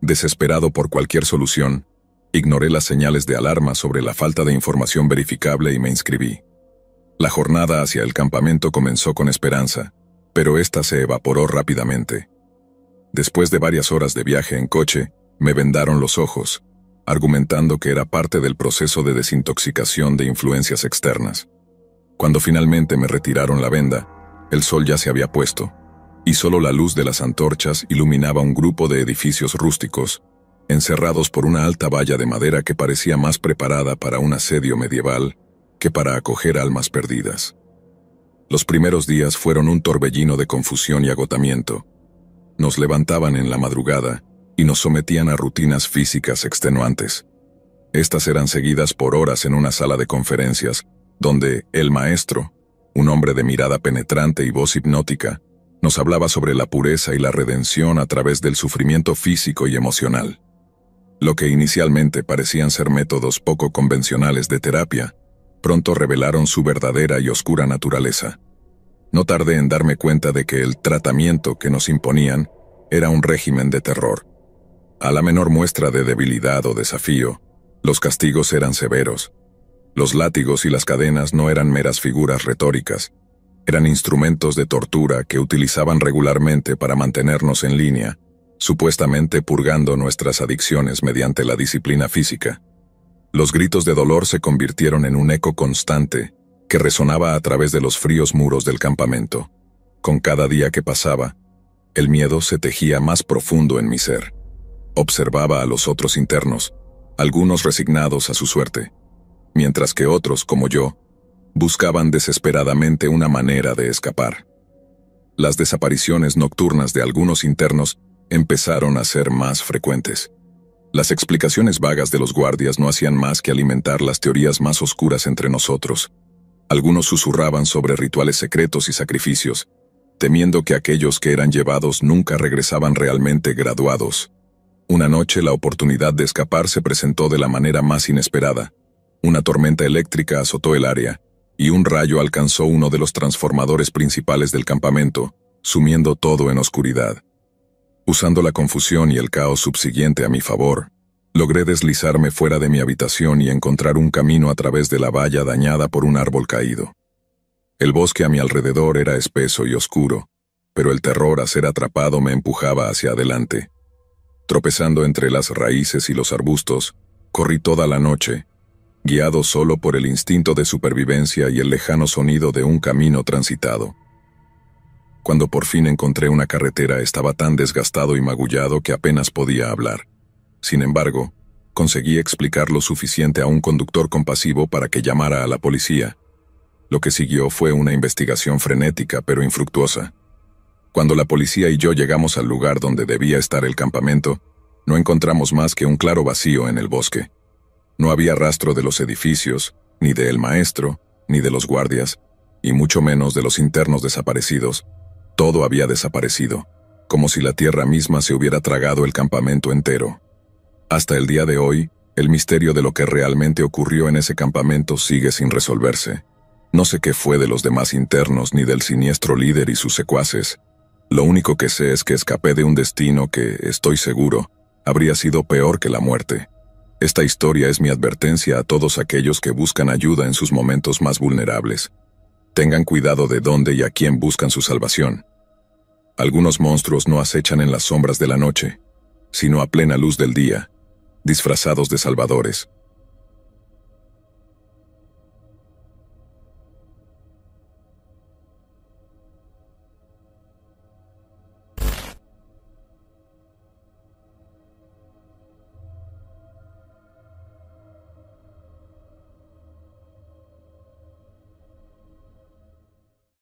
Desesperado por cualquier solución, ignoré las señales de alarma sobre la falta de información verificable y me inscribí. La jornada hacia el campamento comenzó con esperanza, pero esta se evaporó rápidamente. Después de varias horas de viaje en coche, me vendaron los ojos, argumentando que era parte del proceso de desintoxicación de influencias externas. Cuando finalmente me retiraron la venda, el sol ya se había puesto, y solo la luz de las antorchas iluminaba un grupo de edificios rústicos, encerrados por una alta valla de madera que parecía más preparada para un asedio medieval que para acoger almas perdidas. Los primeros días fueron un torbellino de confusión y agotamiento. Nos levantaban en la madrugada y nos sometían a rutinas físicas extenuantes. Estas eran seguidas por horas en una sala de conferencias, donde el maestro, un hombre de mirada penetrante y voz hipnótica, nos hablaba sobre la pureza y la redención a través del sufrimiento físico y emocional. Lo que inicialmente parecían ser métodos poco convencionales de terapia, pronto revelaron su verdadera y oscura naturaleza. No tardé en darme cuenta de que el tratamiento que nos imponían era un régimen de terror. A la menor muestra de debilidad o desafío, los castigos eran severos. Los látigos y las cadenas no eran meras figuras retóricas, eran instrumentos de tortura que utilizaban regularmente para mantenernos en línea, supuestamente purgando nuestras adicciones mediante la disciplina física. Los gritos de dolor se convirtieron en un eco constante que resonaba a través de los fríos muros del campamento. Con cada día que pasaba, el miedo se tejía más profundo en mi ser. Observaba a los otros internos, algunos resignados a su suerte, mientras que otros, como yo, buscaban desesperadamente una manera de escapar. Las desapariciones nocturnas de algunos internos empezaron a ser más frecuentes. Las explicaciones vagas de los guardias no hacían más que alimentar las teorías más oscuras entre nosotros. Algunos susurraban sobre rituales secretos y sacrificios, temiendo que aquellos que eran llevados nunca regresaban realmente graduados. Una noche la oportunidad de escapar se presentó de la manera más inesperada. Una tormenta eléctrica azotó el área, y un rayo alcanzó uno de los transformadores principales del campamento, sumiendo todo en oscuridad. Usando la confusión y el caos subsiguiente a mi favor, logré deslizarme fuera de mi habitación y encontrar un camino a través de la valla dañada por un árbol caído. El bosque a mi alrededor era espeso y oscuro, pero el terror a ser atrapado me empujaba hacia adelante. Tropezando entre las raíces y los arbustos, corrí toda la noche, guiado solo por el instinto de supervivencia y el lejano sonido de un camino transitado. Cuando por fin encontré una carretera estaba tan desgastado y magullado que apenas podía hablar. Sin embargo, conseguí explicar lo suficiente a un conductor compasivo para que llamara a la policía. Lo que siguió fue una investigación frenética pero infructuosa. Cuando la policía y yo llegamos al lugar donde debía estar el campamento, no encontramos más que un claro vacío en el bosque. No había rastro de los edificios, ni del maestro, ni de los guardias, y mucho menos de los internos desaparecidos. Todo había desaparecido, como si la tierra misma se hubiera tragado el campamento entero. Hasta el día de hoy, el misterio de lo que realmente ocurrió en ese campamento sigue sin resolverse. No sé qué fue de los demás internos ni del siniestro líder y sus secuaces. Lo único que sé es que escapé de un destino que, estoy seguro, habría sido peor que la muerte. Esta historia es mi advertencia a todos aquellos que buscan ayuda en sus momentos más vulnerables. Tengan cuidado de dónde y a quién buscan su salvación. Algunos monstruos no acechan en las sombras de la noche, sino a plena luz del día, disfrazados de salvadores.